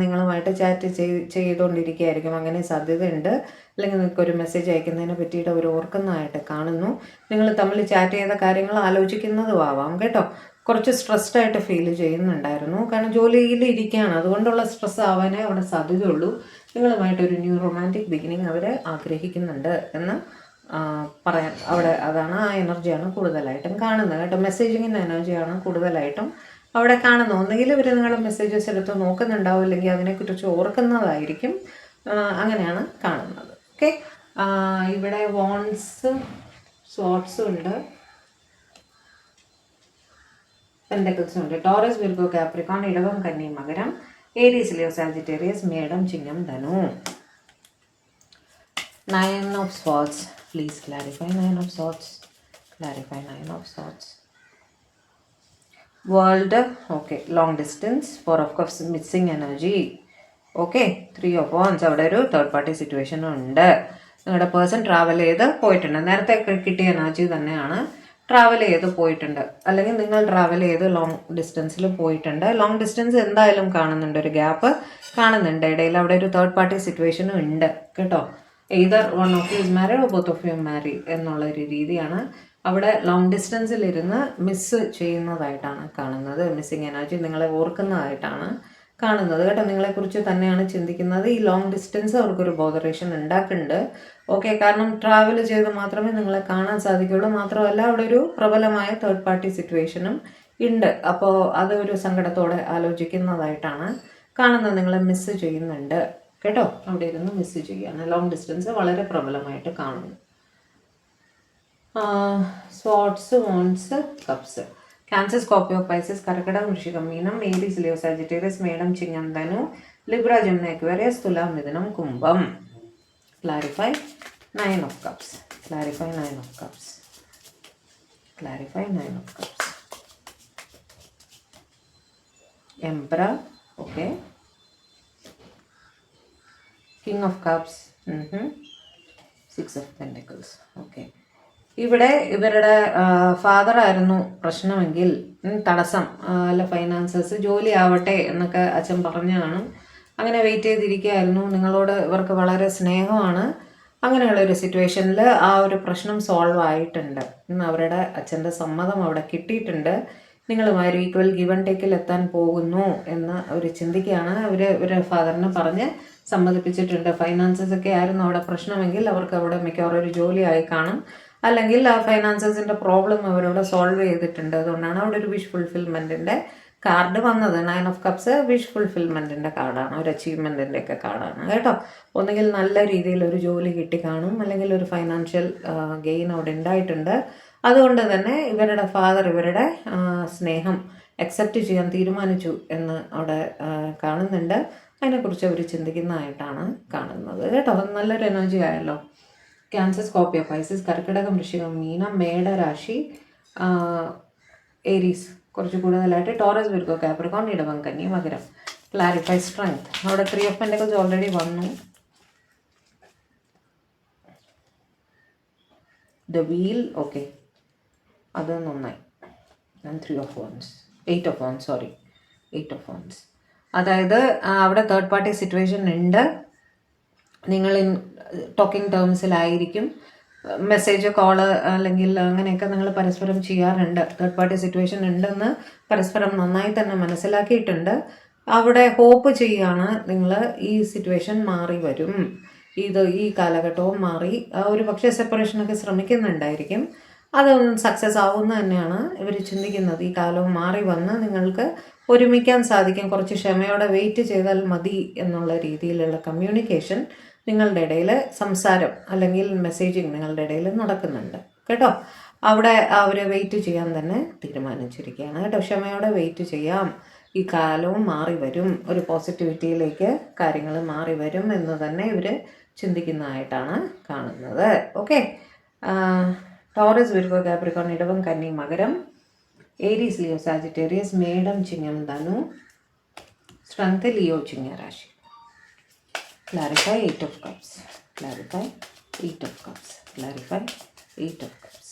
നിങ്ങളുമായിട്ട് ചാറ്റ് ചെയ്തുകൊണ്ടിരിക്കുകയായിരിക്കും, അങ്ങനെ സാധ്യതയുണ്ട്. അല്ലെങ്കിൽ നിങ്ങൾക്കൊരു മെസ്സേജ് അയക്കുന്നതിനെ പറ്റിയിട്ട് അവർ ഓർക്കുന്നതായിട്ട് കാണുന്നു. നിങ്ങൾ തമ്മിൽ ചാറ്റ് ചെയ്ത കാര്യങ്ങൾ ആലോചിക്കുന്നതും ആവാം കേട്ടോ. കുറച്ച് സ്ട്രെസ്ഡ് ആയിട്ട് ഫീൽ ചെയ്യുന്നുണ്ടായിരുന്നു, കാരണം ജോലിയിൽ ഇരിക്കുകയാണ്, അതുകൊണ്ടുള്ള സ്ട്രെസ് ആവാനേ അവിടെ സാധ്യതയുള്ളൂ. നിങ്ങളുമായിട്ടൊരു ന്യൂ റൊമാൻറ്റിക് ബിഗിനിങ് അവർ ആഗ്രഹിക്കുന്നുണ്ട് എന്ന് പറയാൻ അവിടെ അതാണ്, ആ എനർജിയാണ് കൂടുതലായിട്ടും കാണുന്നത് കേട്ടോ. മെസ്സേജിങ്ങിൻ്റെ എനർജിയാണ് കൂടുതലായിട്ടും അവിടെ കാണുന്നത്. ഒന്നുകിൽ ഇവർ നിങ്ങളുടെ മെസ്സേജസ് എടുത്ത് നോക്കുന്നുണ്ടാവും, അല്ലെങ്കിൽ അതിനെക്കുറിച്ച് ഓർക്കുന്നതായിരിക്കും. അങ്ങനെയാണ് കാണുന്നത്. ഓക്കെ, ഇവിടെ വോൺസും സ്വാർട്സും ഉണ്ട്, പെൻറ്റക്കിൾസും ഉണ്ട്. ടോറസ്, വിർഗോ, കാപ്രിക്കോൺ, ഇടവം, കന്നി, മകരം, ഏരീസ്, ലിയോ, സാജിറ്റേറിയസ്, മേടം, ചിങ്ങം, ധനു. 9 of Swords. Please clarify 9 of Swords. Clarify 9 of Swords. World. Okay. Long distance. 4 of Cups. Missing energy. Okay, 3 of Wands. അവിടെ ഒരു തേർഡ് പാർട്ടി സിറ്റുവേഷൻ ഉണ്ട്. നിങ്ങളുടെ പേഴ്സൺ ട്രാവൽ ചെയ്ത് പോയിട്ടുണ്ട്. നേരത്തെ കിട്ടിയ എനർജി തന്നെയാണ്. ട്രാവൽ ചെയ്ത് പോയിട്ടുണ്ട്, അല്ലെങ്കിൽ നിങ്ങൾ ട്രാവൽ ചെയ്ത് ലോങ് ഡിസ്റ്റൻസിൽ പോയിട്ടുണ്ട്. ലോങ് ഡിസ്റ്റൻസ് എന്തായാലും കാണുന്നുണ്ട്, ഒരു ഗ്യാപ്പ് കാണുന്നുണ്ട് ഇടയിൽ. അവിടെ ഒരു തേർഡ് പാർട്ടി സിറ്റുവേഷനും ഉണ്ട് കേട്ടോ. either one of you is married or both of you are married എന്നുള്ളൊരു രീതിയാണ്. അവിടെ ലോങ് ഡിസ്റ്റൻസിലിരുന്ന് മിസ് ചെയ്യുന്നതായിട്ടാണ് കാണുന്നത്. മിസ്സിങ് എനർജി നിങ്ങളെ ഓർക്കുന്നതായിട്ടാണ് കാണുന്നത് കേട്ടോ. നിങ്ങളെക്കുറിച്ച് തന്നെയാണ് ചിന്തിക്കുന്നത്. ഈ ലോങ് ഡിസ്റ്റൻസ് അവർക്കൊരു ബോധറേഷൻ ഉണ്ടാക്കുന്നുണ്ട്. ഓക്കെ, കാരണം ട്രാവൽ ചെയ്ത് മാത്രമേ നിങ്ങളെ കാണാൻ സാധിക്കുള്ളൂ. മാത്രമല്ല അവിടെ ഒരു പ്രബലമായ തേർഡ് പാർട്ടി സിറ്റുവേഷനും ഉണ്ട്. അപ്പോൾ അത് ഒരു സങ്കടത്തോടെ ആലോചിക്കുന്നതായിട്ടാണ് കാണുന്നത്. നിങ്ങളെ മിസ് ചെയ്യുന്നുണ്ട് കേട്ടോ. അവിടെ ഇരുന്ന് മിസ് ചെയ്യാണ്. ലോങ് ഡിസ്റ്റൻസ് വളരെ പ്രബലമായിട്ട് കാണുന്നു. സ്വാർട്സ്, വോൺസ്, കപ്സ്. ക്യാൻസർ, സ്കോർപ്പിയോ, പൈസസ്, കർക്കിടകം, വൃശ്ചികം, മീനം, ഏരീസ്, ലിയോ, സാജിറ്റേറിയസ്, മേടം, ചിങ്ങം, ധനു, ലിബ്ര, ജെമിനി, അക്വേറിയസ്, തുലാം, മിഥുനം, കുംഭം. Clarify 9 of Cups. Clarify 9 of Cups. Clarify 9 of Cups. Emperor. Okay. King of Cups. 6 of Pentacles. Okay. ഇവിടെ ഇവരുടെ ഫാദർ ആയിരുന്നു പ്രശ്നമെങ്കിൽ തടസ്സം, അല്ല ഫൈനാൻസസ്, ജോലി ആവട്ടെ എന്നൊക്കെ അച്ഛൻ പറഞ്ഞു കാണും. അങ്ങനെ വെയിറ്റ് ചെയ്തിരിക്കുകയായിരുന്നു. നിങ്ങളോട് ഇവർക്ക് വളരെ സ്നേഹമാണ്. അങ്ങനെയുള്ള ഒരു സിറ്റുവേഷനിൽ ആ ഒരു പ്രശ്നം സോൾവ് ആയിട്ടുണ്ട്. അവരുടെ അച്ഛൻ്റെ സമ്മതം അവിടെ കിട്ടിയിട്ടുണ്ട്. നിങ്ങളുമായി ഒരു ഈക്വൽ ഗിവ് ആൻഡ് ടേക്കിൽ എത്താൻ പോകുന്നു എന്ന് അവർ ചിന്തിക്കുകയാണ്. ഇവരുടെ ഫാദറിനെ പറഞ്ഞ് സമ്മതിപ്പിച്ചിട്ടുണ്ട്. ഫൈനാൻസസ് ഒക്കെ ആയിരുന്നു അവിടെ പ്രശ്നമെങ്കിൽ അവർക്ക് അവിടെ മിക്കവാറും ഒരു ജോലിയായി കാണും. അല്ലെങ്കിൽ ആ ഫൈനാൻസസിൻ്റെ പ്രോബ്ലം അവരവിടെ സോൾവ് ചെയ്തിട്ടുണ്ട്. അതുകൊണ്ടാണ് അവിടെ ഒരു വിഷ് ഫുൾഫിൽമെൻറ്റിൻ്റെ കാർഡ് വന്നത്. 9 of Cups വിഷ് ഫുൾഫിൽമെൻറ്റിൻ്റെ കാർഡാണ്, ഒരു അച്ചീവ്മെൻറ്റിൻ്റെ ഒക്കെ കാർഡാണ് കേട്ടോ. ഒന്നുകിൽ നല്ല രീതിയിൽ ഒരു ജോലി കിട്ടി കാണും, അല്ലെങ്കിൽ ഒരു ഫൈനാൻഷ്യൽ ഗെയിൻ അവിടെ ഉണ്ടായിട്ടുണ്ട്. അതുകൊണ്ട് തന്നെ ഇവരുടെ ഫാദർ ഇവരുടെ സ്നേഹം അക്സെപ്റ്റ് ചെയ്യാൻ തീരുമാനിച്ചു എന്ന് അവിടെ കാണുന്നുണ്ട്. അതിനെക്കുറിച്ച് അവർ ചിന്തിക്കുന്നതായിട്ടാണ് കാണുന്നത് കേട്ടോ. നല്ലൊരു എനർജി ആയല്ലോ. ക്യാൻസർ, സ്കോർപ്പിയോ, പൈസസ്, കർക്കിടകം, വൃശ്ചികം, മീനം, മേടരാശി, ഏരീസ് കുറച്ച് കൂടുതലായിട്ട്, ടോറസ്, വിർഗോ, കാപ്രിക്കോൺ, ഇടവം, കന്നി, മകരം. Clarify strength. അവിടെ 3 ഓഫ് പെൻറ്റക്കിൾസ് ഓൾറെഡി വന്നു. ദ വീൽ, ഓക്കെ, അത് നന്നായി. 3 of wands, 8 of wands, sorry 8 of wands. അതായത് അവിടെ തേർഡ് പാർട്ടി സിറ്റുവേഷൻ ഉണ്ട്. നിങ്ങൾ ടോക്കിംഗ് ടേംസിലായിരിക്കും. മെസ്സേജ്, കോള് അല്ലെങ്കിൽ അങ്ങനെയൊക്കെ നിങ്ങൾ പരസ്പരം ചെയ്യാറുണ്ട്. തേർഡ് പാർട്ടി സിറ്റുവേഷൻ ഉണ്ടെന്ന് പരസ്പരം നന്നായി തന്നെ മനസ്സിലാക്കിയിട്ടുണ്ട്. അവിടെ ഹോപ്പ് ചെയ്യാണ് നിങ്ങൾ ഈ സിറ്റുവേഷൻ മാറി വരും, ഈ കാലഘട്ടവും മാറി. ഒരു പക്ഷേ സെപ്പറേഷനൊക്കെ ശ്രമിക്കുന്നുണ്ടായിരിക്കും. അതൊന്നും സക്സസ് ആവുമെന്ന് തന്നെയാണ് ഇവർ ചിന്തിക്കുന്നത്. ഈ കാലവും മാറി വന്ന് നിങ്ങൾക്ക് ഒരുമിക്കാൻ സാധിക്കും. കുറച്ച് ക്ഷമയോടെ വെയിറ്റ് ചെയ്താൽ മതി എന്നുള്ള രീതിയിലുള്ള കമ്മ്യൂണിക്കേഷൻ നിങ്ങളുടെ ഇടയിൽ, സംസാരം അല്ലെങ്കിൽ മെസ്സേജിങ് നിങ്ങളുടെ ഇടയിൽ നടക്കുന്നുണ്ട് കേട്ടോ. അവിടെ അവർ വെയിറ്റ് ചെയ്യാൻ തന്നെ തീരുമാനിച്ചിരിക്കുകയാണ് കേട്ടോ. ക്ഷമയോടെ വെയിറ്റ് ചെയ്യാം. ഈ കാലവും മാറി വരും, ഒരു പോസിറ്റിവിറ്റിയിലേക്ക് കാര്യങ്ങൾ മാറി വരും എന്ന് തന്നെ ഇവർ ചിന്തിക്കുന്നതായിട്ടാണ് കാണുന്നത്. ഓക്കെ. ടോറസ്, വിർഗോ, കാപ്രിക്കോൺ, ഇടവം, കന്നി, മകരം, ഏരീസ്, ലിയോ, സാജിറ്റേറിയസ്, മേടം, ചിങ്ങം, ധനു. സ്ട്രെങ്ത് ലിയോ, ചിങ്ങ രാശി. Clarify 8 of cups. Clarify 8 of cups. Clarify 8 of cups.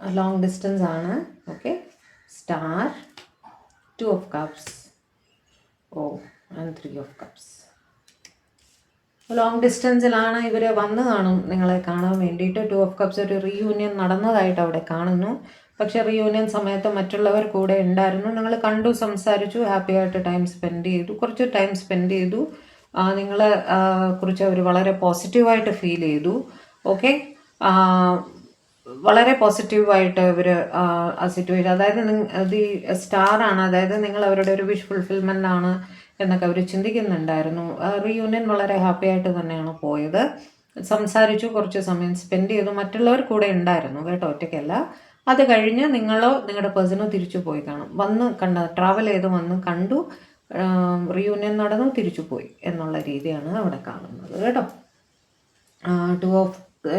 A long distance ആണ്. Okay. Star, 2 of cups. Oh, and 3 of cups. Long ഡിസ്റ്റൻസിലാണ് ഇവർ വന്ന് കാണും നിങ്ങളെ കാണാൻ വേണ്ടിയിട്ട്. 2 ഓഫ് കപ്സ്, ഒരു റീയൂണിയൻ നടന്നതായിട്ട് അവിടെ കാണുന്നു. പക്ഷെ റീയൂണിയൻ സമയത്ത് മറ്റുള്ളവർ കൂടെ ഉണ്ടായിരുന്നു. നിങ്ങൾ കണ്ടു, സംസാരിച്ചു, ഹാപ്പി ആയിട്ട് ടൈം സ്പെൻഡ് ചെയ്തു, കുറച്ച് ടൈം സ്പെൻഡ് ചെയ്തു. നിങ്ങളെ കുറിച്ച് അവർ വളരെ പോസിറ്റീവായിട്ട് ഫീൽ ചെയ്തു. ഓക്കെ. വളരെ പോസിറ്റീവായിട്ട് ഇവർ ആ സിറ്റുവേഷൻ, അതായത് സ്റ്റാറാണ്, അതായത് നിങ്ങൾ അവരുടെ ഒരു വിഷ് ഫുൾഫിൽമെൻ്റ് ആണ് എന്നൊക്കെ അവർ ചിന്തിക്കുന്നുണ്ടായിരുന്നു. റീയൂണിയൻ വളരെ ഹാപ്പി ആയിട്ട് തന്നെയാണ് പോയത്. സംസാരിച്ചു, കുറച്ച് സമയം സ്പെൻഡ് ചെയ്തു, മറ്റുള്ളവർ കൂടെ ഉണ്ടായിരുന്നു കേട്ടോ, ഒറ്റയ്ക്കല്ല. അത് കഴിഞ്ഞ് നിങ്ങളോ നിങ്ങളുടെ പേഴ്സണോ തിരിച്ചു പോയി കാണും. വന്ന് ട്രാവൽ ചെയ്ത് വന്ന് കണ്ടു, റീയൂണിയൻ നടന്നു, തിരിച്ചു പോയി എന്നുള്ള രീതിയാണ് അവിടെ കാണുന്നത് കേട്ടോ.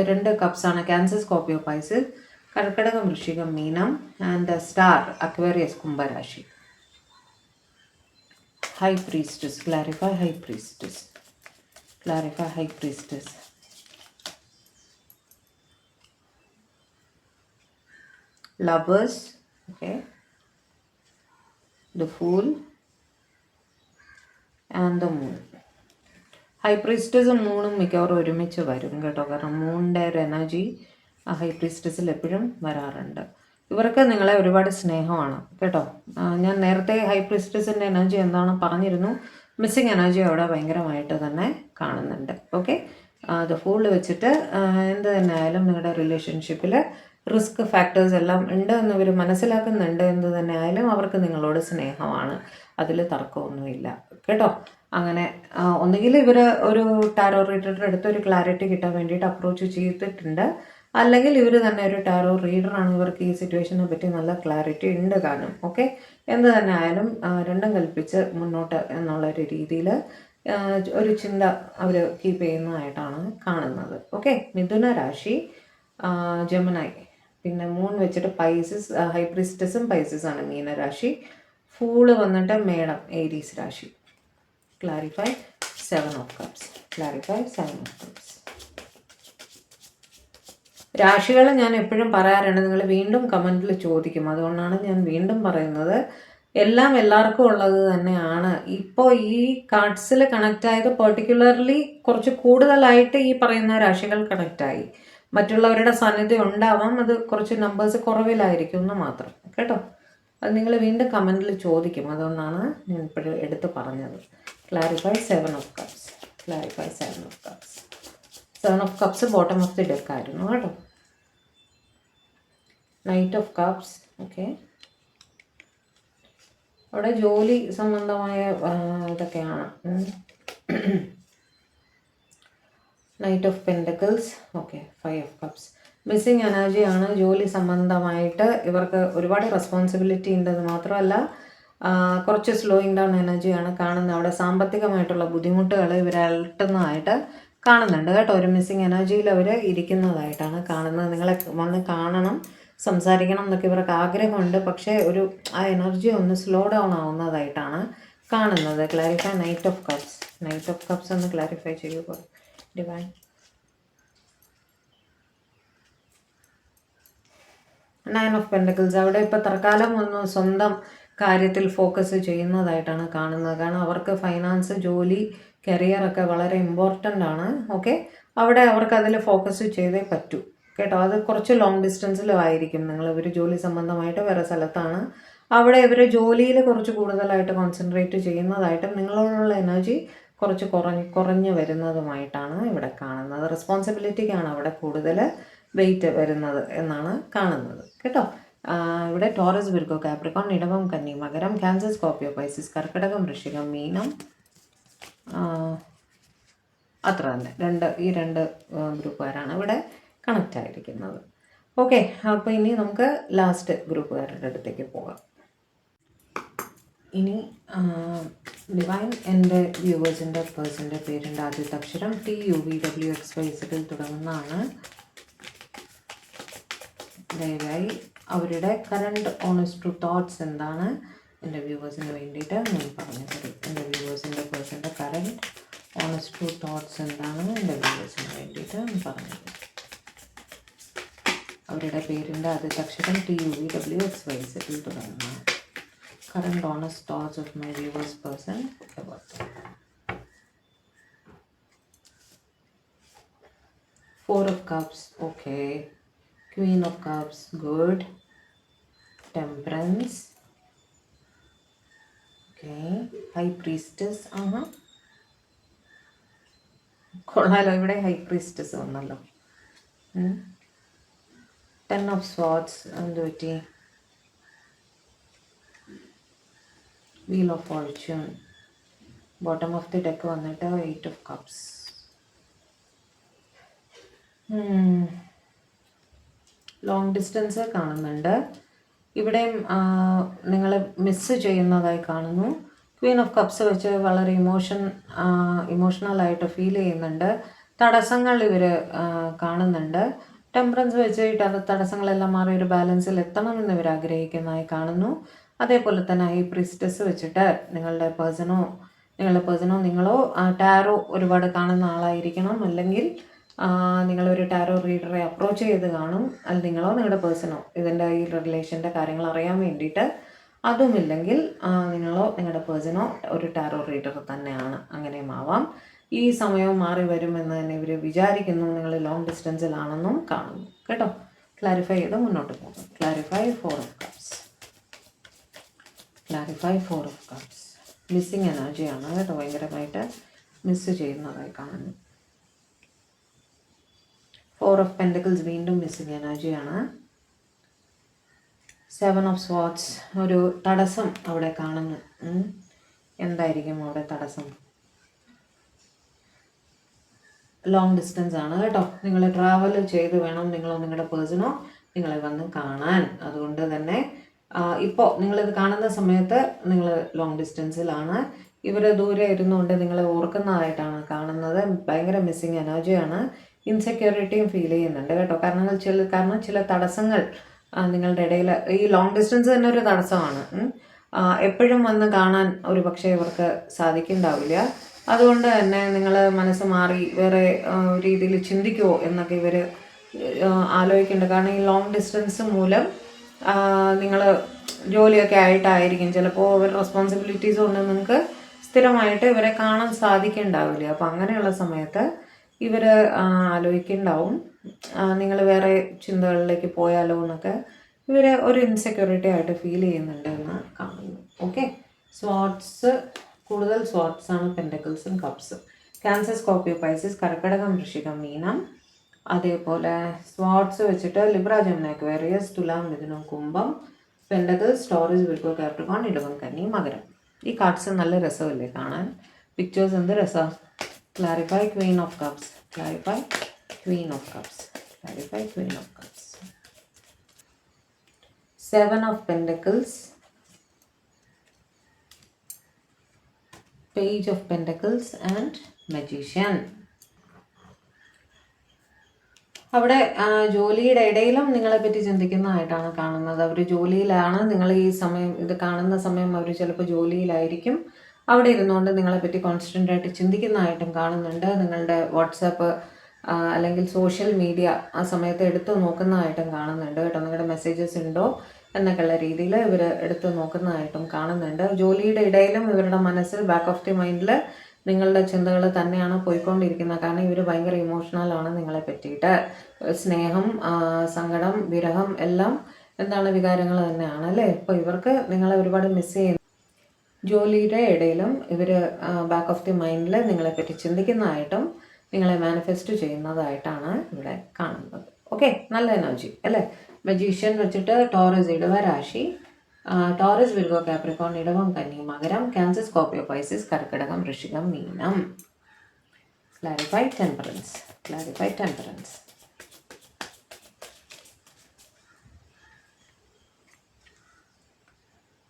2 കപ്സാണ്. ക്യാൻസർ, സ്കോർപ്പിയോ, പൈസസ്, കർക്കിടകം, വൃശ്ചികം, മീനം, ആൻഡ് സ്റ്റാർ, അക്വേറിയസ്, കുംഭരാശി. High Priestess. Clarify High Priestess. Clarify High Priestess. Lovers. Okay. The Fool. And the Moon. High പ്രീസ്റ്റസും മൂണും മിക്കവാറും ഒരുമിച്ച് വരും കേട്ടോ. കാരണം മൂണിൻ്റെ ഒരു എനർജി ആ ഹൈ പ്രീസ്റ്റസിൽ എപ്പോഴും വരാറുണ്ട്. ഇവർക്ക് നിങ്ങളെ ഒരുപാട് സ്നേഹമാണ് കേട്ടോ. ഞാൻ നേരത്തെ ഹൈ പ്രീസ്റ്റസിൻ്റെ എനർജി എന്താണ് പറഞ്ഞിരുന്നു. മിസ്സിങ് എനർജി അവിടെ ഭയങ്കരമായിട്ട് തന്നെ കാണുന്നുണ്ട്. ഓക്കെ. അത് ഫുള്ള് വെച്ചിട്ട് എന്ത് തന്നെ ആയാലും നിങ്ങളുടെ റിലേഷൻഷിപ്പിൽ റിസ്ക് ഫാക്ടേഴ്സ് എല്ലാം ഉണ്ട് എന്ന് ഇവർ മനസ്സിലാക്കുന്നുണ്ട്. എന്ത് തന്നെ ആയാലും അവർക്ക് നിങ്ങളോട് സ്നേഹമാണ്, അതിൽ തർക്കമൊന്നുമില്ല കേട്ടോ. അങ്ങനെ ഒന്നുകിൽ ഇവർ ഒരു ടാരോ റീഡറുടെ അടുത്ത് ഒരു ക്ലാരിറ്റി കിട്ടാൻ വേണ്ടിയിട്ട് അപ്രോച്ച് ചെയ്തിട്ടുണ്ട്, അല്ലെങ്കിൽ ഇവർ തന്നെ ഒരു ടാരോ റീഡറാണ്, ഇവർക്ക് ഈ സിറ്റുവേഷനെ പറ്റി നല്ല ക്ലാരിറ്റി ഉണ്ട് കാണും. ഓക്കെ. എന്ത് തന്നെ ആയാലും രണ്ടും കൽപ്പിച്ച് മുന്നോട്ട് എന്നുള്ളൊരു രീതിയിൽ ഒരു ചിന്ത അവർ കീപ്പ് ചെയ്യുന്നതായിട്ടാണ് കാണുന്നത്. ഓക്കെ. മിഥുന രാശി, ജെമിനി, പിന്നെ മൂൺ വെച്ചിട്ട് പൈസസ്, ഹൈ പ്രീസ്റ്റസും പൈസസാണ് മീനരാശി. ഫൂള് വന്നിട്ട് മേടം, ഏരീസ് രാശി. Clarify 7 of cups. Clarify 7 of cups. രാശികൾ ഞാൻ എപ്പോഴും പറയാറുണ്ട്, നിങ്ങൾ വീണ്ടും കമൻറ്റിൽ ചോദിക്കും, അതുകൊണ്ടാണ് ഞാൻ വീണ്ടും പറയുന്നത്. എല്ലാം എല്ലാവർക്കും ഉള്ളത് തന്നെയാണ്. ഇപ്പോൾ ഈ കാർഡ്സിൽ കണക്റ്റ് ആയത് പെർട്ടിക്കുലർലി കുറച്ച് കൂടുതലായിട്ട് ഈ പറയുന്ന രാശികൾ കണക്റ്റായി. മറ്റുള്ളവരുടെ സാന്നിധ്യം ഉണ്ടാവാം, അത് കുറച്ച് നമ്പേഴ്സ് കുറവിലായിരിക്കും എന്ന് മാത്രം കേട്ടോ. അത് നിങ്ങൾ വീണ്ടും കമൻറ്റിൽ ചോദിക്കും, അതുകൊണ്ടാണ് ഞാൻ ഇപ്പോഴും എടുത്ത് പറഞ്ഞത്. Clarify 7 of cups. Clarify 7 of cups. 7 of cups bottom of the deck ആയിരുന്നു കേട്ടോ. Night of cups. ഓക്കെ. അവിടെ ജോലി സംബന്ധമായ ഇതൊക്കെയാണ്. Knight of pentacles. Okay. 5 of cups. Missing എനർജിയാണ്. ജോലി സംബന്ധമായിട്ട് ഇവർക്ക് ഒരുപാട് റെസ്പോൺസിബിലിറ്റി ഉണ്ടെന്ന് മാത്രമല്ല കുറച്ച് സ്ലോയിങ് ഡൗൺ എനർജിയാണ് കാണുന്നത്. അവിടെ സാമ്പത്തികമായിട്ടുള്ള ബുദ്ധിമുട്ടുകൾ ഇവരെ അലട്ടുന്നതായിട്ട് കാണുന്നുണ്ട് കേട്ടോ. ഒരു മിസ്സിങ് എനർജിയിൽ അവർ ഇരിക്കുന്നതായിട്ടാണ് കാണുന്നത്. നിങ്ങളെ വന്ന് കാണണം, സംസാരിക്കണം എന്നൊക്കെ ഇവർക്ക് ആഗ്രഹമുണ്ട്. പക്ഷേ ആ എനർജി ഒന്ന് സ്ലോ ഡൗൺ ആവുന്നതായിട്ടാണ് കാണുന്നത്. ക്ലാരിഫൈ നൈറ്റ് ഓഫ് കപ്സ് ഒന്ന് ക്ലാരിഫൈ ചെയ്യുക ഡിവൈൻ. നയൻ ഓഫ് പെൻഡക്കിൾസ് അവിടെ ഇപ്പോൾ തൽക്കാലം ഒന്ന് സ്വന്തം കാര്യത്തിൽ ഫോക്കസ് ചെയ്യുന്നതായിട്ടാണ് കാണുന്നത്. കാരണം അവർക്ക് ഫൈനാൻസ്, ജോലി, കരിയറൊക്കെ വളരെ ഇമ്പോർട്ടൻ്റ് ആണ്. ഓക്കെ, അവിടെ അവർക്ക് അതിൽ ഫോക്കസ് ചെയ്തേ പറ്റൂ കേട്ടോ. അത് കുറച്ച് ലോങ് ഡിസ്റ്റൻസിലും ആയിരിക്കും. ഇവർ ജോലി സംബന്ധമായിട്ട് വേറെ സ്ഥലത്താണ്. അവിടെ ഇവർ ജോലിയിൽ കുറച്ച് കൂടുതലായിട്ട് കോൺസെൻട്രേറ്റ് ചെയ്യുന്നതായിട്ടും നിങ്ങളോടുള്ള എനർജി കുറച്ച് കുറഞ്ഞു വരുന്നതുമായിട്ടാണ് ഇവിടെ കാണുന്നത്. റെസ്പോൺസിബിലിറ്റിക്കാണ് അവിടെ കൂടുതൽ വെയിറ്റ് വരുന്നത് എന്നാണ് കാണുന്നത് കേട്ടോ. ഇവിടെ ടോറസ്, വിർഗോ, കാപ്രിക്കോൺ, ഇടവം, കന്നി, മകരം, ക്യാൻസർ, സ്കോർപ്പിയോ, പൈസിസ്, കർക്കിടകം, വൃശ്ചികം, മീനം, അത്ര തന്നെ ഈ രണ്ട് ഗ്രൂപ്പുകാരാണ് ഇവിടെ കണക്റ്റ് ആയിരിക്കുന്നത്. ഓക്കെ, അപ്പോൾ ഇനി നമുക്ക് ലാസ്റ്റ് ഗ്രൂപ്പുകാരുടെ അടുത്തേക്ക് പോകാം. ഇനി ഡിവൈൻ എൻ്റെ വ്യൂവേഴ്സിൻ്റെ പേഴ്സൻ്റെ പേരിൻ്റെ ആദ്യത്തെ അക്ഷരം TUVWXYZ തുടങ്ങുന്നതാണ്. ദയവായി അവരുടെ കറണ്ട് ഓണസ്റ്റ് തോട്ട്സ് എന്താണ് എൻ്റെ വ്യൂവേഴ്സിന് വേണ്ടിയിട്ട് ഞാൻ പറഞ്ഞു തരും. എൻ്റെ വ്യൂവേഴ്സിൻ്റെ പേഴ്സൻ്റെ കറണ്ട് ഓണസ്റ്റ് തോട്ട്സ് എന്താണ് എൻ്റെ വ്യൂവേഴ്സിന് വേണ്ടിയിട്ട് ഞാൻ പറഞ്ഞു തരും. അവരുടെ പേരിൻ്റെ ആദ്യത്തെ അക്ഷരം TUVWXYZ തുടങ്ങുന്ന current honest thoughts of my viewers person about them. 4 of Cups, okay. Queen of Cups, good. Temperance, okay. High Priestess, കൊള്ളാലോ, ഇവിടെ ഹൈ പ്രീസ്റ്റസ് വന്നല്ലോ. 10 of Swords, എന്ത് പറ്റി? Wheel of Fortune, bottom of the deck വന്നിട്ട് 8 of Cups. Long distance കാണുന്നുണ്ട്. ഇവിടെയും നിങ്ങൾ miss ചെയ്യുന്നതായി കാണുന്നു. ക്വീൻ ഓഫ് കപ്സ് വെച്ച് വളരെ ഇമോഷണലായിട്ട് ഫീൽ ചെയ്യുന്നുണ്ട്. തടസ്സങ്ങൾ ഇവർ കാണുന്നുണ്ട്. ടെമ്പറൻസ് വെച്ചിട്ട് അത് തടസ്സങ്ങളെല്ലാം മാറി ഒരു ബാലൻസിൽ എത്തണമെന്ന് ഇവർ ആഗ്രഹിക്കുന്നതായി കാണുന്നു. അതേപോലെ തന്നെ ഈ പ്രിസ്റ്റസ് വെച്ചിട്ട് നിങ്ങളുടെ പേഴ്സണോ നിങ്ങളോ ടാരോ ഒരുപാട് കാണുന്ന ആളായിരിക്കണം. അല്ലെങ്കിൽ നിങ്ങളൊരു ടാരോ റീഡറെ അപ്രോച്ച് ചെയ്ത് കാണും. അല്ലെങ്കിൽ നിങ്ങളോ നിങ്ങളുടെ പേഴ്സണോ ഇതിൻ്റെ ഈ റിലേഷൻ്റെ കാര്യങ്ങൾ അറിയാൻ വേണ്ടിയിട്ട്. അതുമില്ലെങ്കിൽ നിങ്ങളോ നിങ്ങളുടെ പേഴ്സണോ ഒരു ടാരോ റീഡർ തന്നെയാണ്. അങ്ങനെയും ആവാം. ഈ സമയവും മാറി വരുമെന്ന് തന്നെ ഇവർ വിചാരിക്കുന്നു. നിങ്ങൾ ലോങ് ഡിസ്റ്റൻസിലാണെന്നും കാണുന്നു കേട്ടോ. ക്ലാരിഫൈ ചെയ്ത് മുന്നോട്ട് പോകും. Clarify 4 of Cups. മിസ്സിങ് എനർജിയാണ് കേട്ടോ. ഭയങ്കരമായിട്ട് മിസ് ചെയ്യുന്നതായി കാണുന്നു. 4 of Pentacles വീണ്ടും മിസ്സിങ് എനർജിയാണ്. 7 of Swords, ഒരു തടസ്സം അവിടെ കാണുന്നു. എന്തായിരിക്കും അവിടെ തടസ്സം? ലോങ് ഡിസ്റ്റൻസ് ആണ് കേട്ടോ. നിങ്ങൾ ട്രാവൽ ചെയ്ത് വേണം നിങ്ങളോ നിങ്ങളുടെ പേഴ്സണോ നിങ്ങളെ വന്ന് കാണാൻ. അതുകൊണ്ട് തന്നെ ഇപ്പോൾ നിങ്ങളിത് കാണുന്ന സമയത്ത് നിങ്ങൾ ലോങ് ഡിസ്റ്റൻസിലാണ്. ഇവർ ദൂരെ ഇരുന്നുകൊണ്ട് നിങ്ങളെ ഓർക്കുന്നതായിട്ടാണ് കാണുന്നത്. ഭയങ്കര മിസ്സിങ് എനർജിയാണ്. ഇൻസെക്യൂരിറ്റിയും ഫീൽ ചെയ്യുന്നുണ്ട് കേട്ടോ. കാരണം ചില തടസ്സങ്ങൾ നിങ്ങളുടെ ഇടയിൽ, ഈ ലോങ് ഡിസ്റ്റൻസ് തന്നെ ഒരു തടസ്സമാണ്. എപ്പോഴും വന്ന് കാണാൻ ഒരു പക്ഷേ ഇവർക്ക് സാധിക്കുന്നുണ്ടാവില്ല. അതുകൊണ്ട് തന്നെ നിങ്ങൾ മനസ്സ് മാറി വേറെ രീതിയിൽ ചിന്തിക്കുമോ എന്നൊക്കെ ഇവർ ആലോചിക്കുന്നുണ്ട്. കാരണം ഈ ലോങ് ഡിസ്റ്റൻസ് മൂലം നിങ്ങൾ ജോലിയൊക്കെ ആയിട്ടായിരിക്കും ചിലപ്പോൾ ഇവരുടെ റെസ്പോൺസിബിലിറ്റീസ് കൊണ്ട് നിങ്ങൾക്ക് സ്ഥിരമായിട്ട് ഇവരെ കാണാൻ സാധിക്കുന്നുണ്ടാവില്ല. അപ്പോൾ അങ്ങനെയുള്ള സമയത്ത് ഇവർ ആലോചിക്കുന്നുണ്ടാവും നിങ്ങൾ വേറെ ചിന്തകളിലേക്ക് പോയാലോ എന്നൊക്കെ. ഇവർ ഒരു ഇൻസെക്യൂരിറ്റി ആയിട്ട് ഫീൽ ചെയ്യുന്നുണ്ട് എന്ന് കാണുന്നു. ഓക്കെ, സ്വാർട്സ്, കൂടുതൽ സ്വാർട്സ് ആണ് പെൻഡക്കിൾസും കപ്സും. ക്യാൻസർ, സ്കോർപ്പിയോ, പൈസിസ്, കർക്കിടകം, വൃശ്ചികം, മീനം. അതേപോലെ സ്വാർട്സ് വെച്ചിട്ട് ലിബ്ര, ജെമിനി, അക്വേറിയസ്, തുലാം, മിഥുനം, കുംഭം. പെൻഡക്കിൾസ്, ടോറസ്, വിർഗോ, കാപ്രിക്കോൺ, ഇടവം, കന്നി, മകരം. ഈ കാർഡ്സ് നല്ല രസമല്ലേ കാണാൻ? പിക്ചേഴ്സ് എന്ത് രസമാണ്. Clarify Queen of cups. Clarify Queen of cups. Clarify Queen of cups. 7 of Pentacles, page of pentacles and magician. അവിടെ ജോലിയുടെ ഇടയിലും നിങ്ങളെപ്പറ്റി ചിന്തിക്കുന്നതായിട്ടാണ് കാണുന്നത്. അവർ ജോലിയിലാണ്, നിങ്ങൾ ഈ സമയം ഇത് കാണുന്ന സമയം അവർ ചിലപ്പോൾ ജോലിയിലായിരിക്കും. അവിടെ ഇരുന്നുകൊണ്ട് നിങ്ങളെപ്പറ്റി കോൺസ്റ്റൻ്റ് ആയിട്ട് ചിന്തിക്കുന്നതായിട്ടും കാണുന്നുണ്ട്. നിങ്ങളുടെ വാട്സാപ്പ് അല്ലെങ്കിൽ സോഷ്യൽ മീഡിയ ആ സമയത്ത് എടുത്ത് നോക്കുന്നതായിട്ടും കാണുന്നുണ്ട് കേട്ടോ. നിങ്ങളുടെ മെസ്സേജസ് ഉണ്ടോ എന്നൊക്കെയുള്ള രീതിയിൽ ഇവർ എടുത്ത് നോക്കുന്നതായിട്ടും കാണുന്നുണ്ട്. ജോലിയുടെ ഇടയിലും ഇവരുടെ മനസ്സിൽ ബാക്ക് ഓഫ് ദി മൈൻഡിൽ നിങ്ങളുടെ ചിന്തകൾ തന്നെയാണ് പോയിക്കൊണ്ടിരിക്കുന്നത്. കാരണം ഇവർ ഭയങ്കര ഇമോഷണലാണ് നിങ്ങളെ പറ്റിയിട്ട്. സ്നേഹം, സങ്കടം, വിരഹം എല്ലാം എന്താണ് വികാരങ്ങൾ തന്നെയാണ് അല്ലേ. ഇപ്പോൾ ഇവർക്ക് നിങ്ങളെ ഒരുപാട് മിസ് ചെയ്യുന്നു. ജോലിയുടെ ഇടയിലും ഇവർ ബാക്ക് ഓഫ് ദി മൈൻഡിൽ നിങ്ങളെപ്പറ്റി ചിന്തിക്കുന്നതായിട്ടും നിങ്ങളെ മാനിഫെസ്റ്റ് ചെയ്യുന്നതായിട്ടാണ് ഇവിടെ കാണുന്നത്. ഓക്കെ, നല്ല എനർജി അല്ലേ. മജീഷ്യൻ വെച്ചിട്ട് ടോറസ് ഇടവരാശി, ടോറസ്, വിർഗോ, കാപ്രിക്കോൺ, ഇടവം, കന്നി, മകരം, ക്യാൻസർ, സ്കോർപ്പിയോ, പൈസിസ്, കർക്കിടകം, വൃശ്ചികം, മീനം. Clarify temperance, clarify temperance.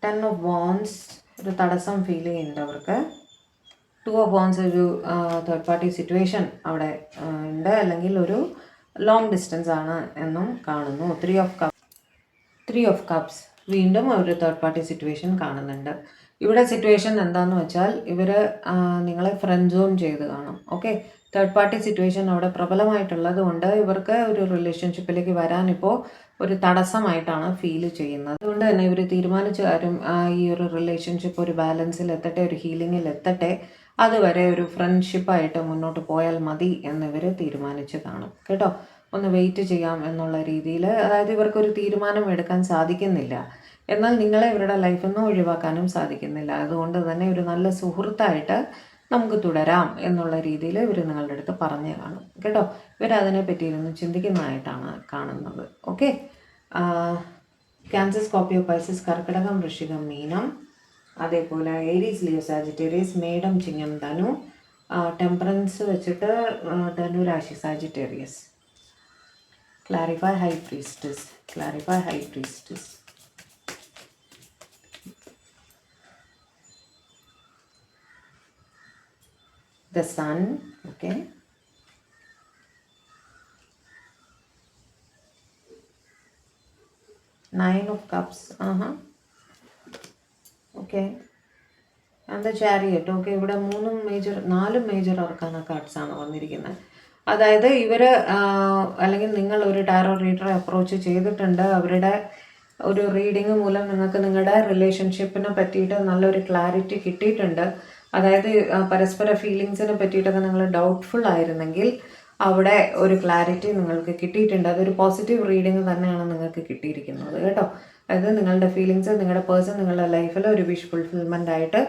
Ten of wands, ഒരു തടസ്സം ഫീൽ ചെയ്യുന്നുണ്ട് അവർക്ക്. ടു ഓഫ് വാൻഡ്സ്, ഒരു തേർഡ് പാർട്ടി സിറ്റുവേഷൻ അവിടെ ഉണ്ട്, അല്ലെങ്കിൽ ഒരു ലോങ് ഡിസ്റ്റൻസ് ആണ് എന്നും കാണുന്നു. ത്രീ ഓഫ് കപ്സ്, വീണ്ടും ഒരു തേർഡ് പാർട്ടി സിറ്റുവേഷൻ കാണുന്നുണ്ട്. ഇവിടെ സിറ്റുവേഷൻ എന്താണെന്ന് വെച്ചാൽ ഇവർ നിങ്ങളെ ഫ്രണ്ട് സോൺ ചെയ്ത് കാണും. ഓക്കെ, തേർഡ് പാർട്ടി സിറ്റുവേഷൻ അവിടെ പ്രബലമായിട്ടുള്ളത് കൊണ്ട് ഇവർക്ക് ഒരു റിലേഷൻഷിപ്പിലേക്ക് വരാനിപ്പോൾ ഒരു തടസ്സമായിട്ടാണ് ഫീൽ ചെയ്യുന്നത്. അതുകൊണ്ട് തന്നെ ഇവർ തീരുമാനിച്ച കാര്യം ഈ ഒരു റിലേഷൻഷിപ്പ് ഒരു ബാലൻസിൽ എത്തട്ടെ, ഒരു ഹീലിങ്ങിൽ എത്തട്ടെ, അതുവരെ ഒരു ഫ്രണ്ട്ഷിപ്പായിട്ട് മുന്നോട്ട് പോയാൽ മതി എന്നിവർ തീരുമാനിച്ച് കാണും കേട്ടോ. ഒന്ന് വെയിറ്റ് ചെയ്യാം എന്നുള്ള രീതിയിൽ, അതായത് ഇവർക്കൊരു തീരുമാനം എടുക്കാൻ സാധിക്കുന്നില്ല, എന്നാൽ നിങ്ങളെ ഇവരുടെ ലൈഫിൽ നിന്ന് ഒഴിവാക്കാനും സാധിക്കുന്നില്ല. അതുകൊണ്ട് തന്നെ ഒരു നല്ല സുഹൃത്തായിട്ട് നമുക്ക് തുടരാം എന്നുള്ള രീതിയിൽ ഇവർ നിങ്ങളുടെ അടുത്ത് പറഞ്ഞു കാണും കേട്ടോ. ഇവരതിനെ പറ്റിയിരുന്ന് ചിന്തിക്കുന്നതായിട്ടാണ് കാണുന്നത്. ഓക്കെ, ക്യാൻസർ, സ്കോർപ്പിയോ, പൈസിസ്, കർക്കിടകം, വൃശ്ചികം, മീനം, അതേപോലെ ഏരീസ്, ലിയോ, സാജിറ്റേറിയസ്, മേടം, ചിങ്ങം, ധനു, ടെമ്പറൻസ് വെച്ചിട്ട് ധനു രാശി, Sagittarius. Clarify high priestess, clarify high priestess. The sun, okay. Nine of cups, okay. And the chariot, okay. ഇവിടെ നാല് മേജർ അർക്കാന കാർഡ്സ് ആണ് വന്നിരിക്കുന്നത്. അതായത് ഇവർ അല്ലെങ്കിൽ നിങ്ങൾ ഒരു ടാരോ റീഡറെ അപ്രോച്ച് ചെയ്തിട്ടുണ്ട്. അവരുടെ ഒരു റീഡിങ് മൂലം നിങ്ങൾക്ക് നിങ്ങളുടെ റിലേഷൻഷിപ്പിനെ പറ്റിയിട്ട് നല്ലൊരു ക്ലാരിറ്റി കിട്ടിയിട്ടുണ്ട്. അതായത് പരസ്പര ഫീലിങ്സിനെ പറ്റിയിട്ടൊക്കെ നിങ്ങൾ ഡൗട്ട്ഫുൾ ആയിരുന്നെങ്കിൽ അവിടെ ഒരു ക്ലാരിറ്റി നിങ്ങൾക്ക് കിട്ടിയിട്ടുണ്ട്. അതൊരു പോസിറ്റീവ് റീഡിങ് തന്നെയാണ് നിങ്ങൾക്ക് കിട്ടിയിരിക്കുന്നത് കേട്ടോ. അതായത് നിങ്ങളുടെ ഫീലിങ്സ്, നിങ്ങളുടെ പേഴ്സൺ നിങ്ങളുടെ ലൈഫിൽ ഒരു വിഷ് ഫുൾഫിൽമെൻ്റ് ആയിട്ട്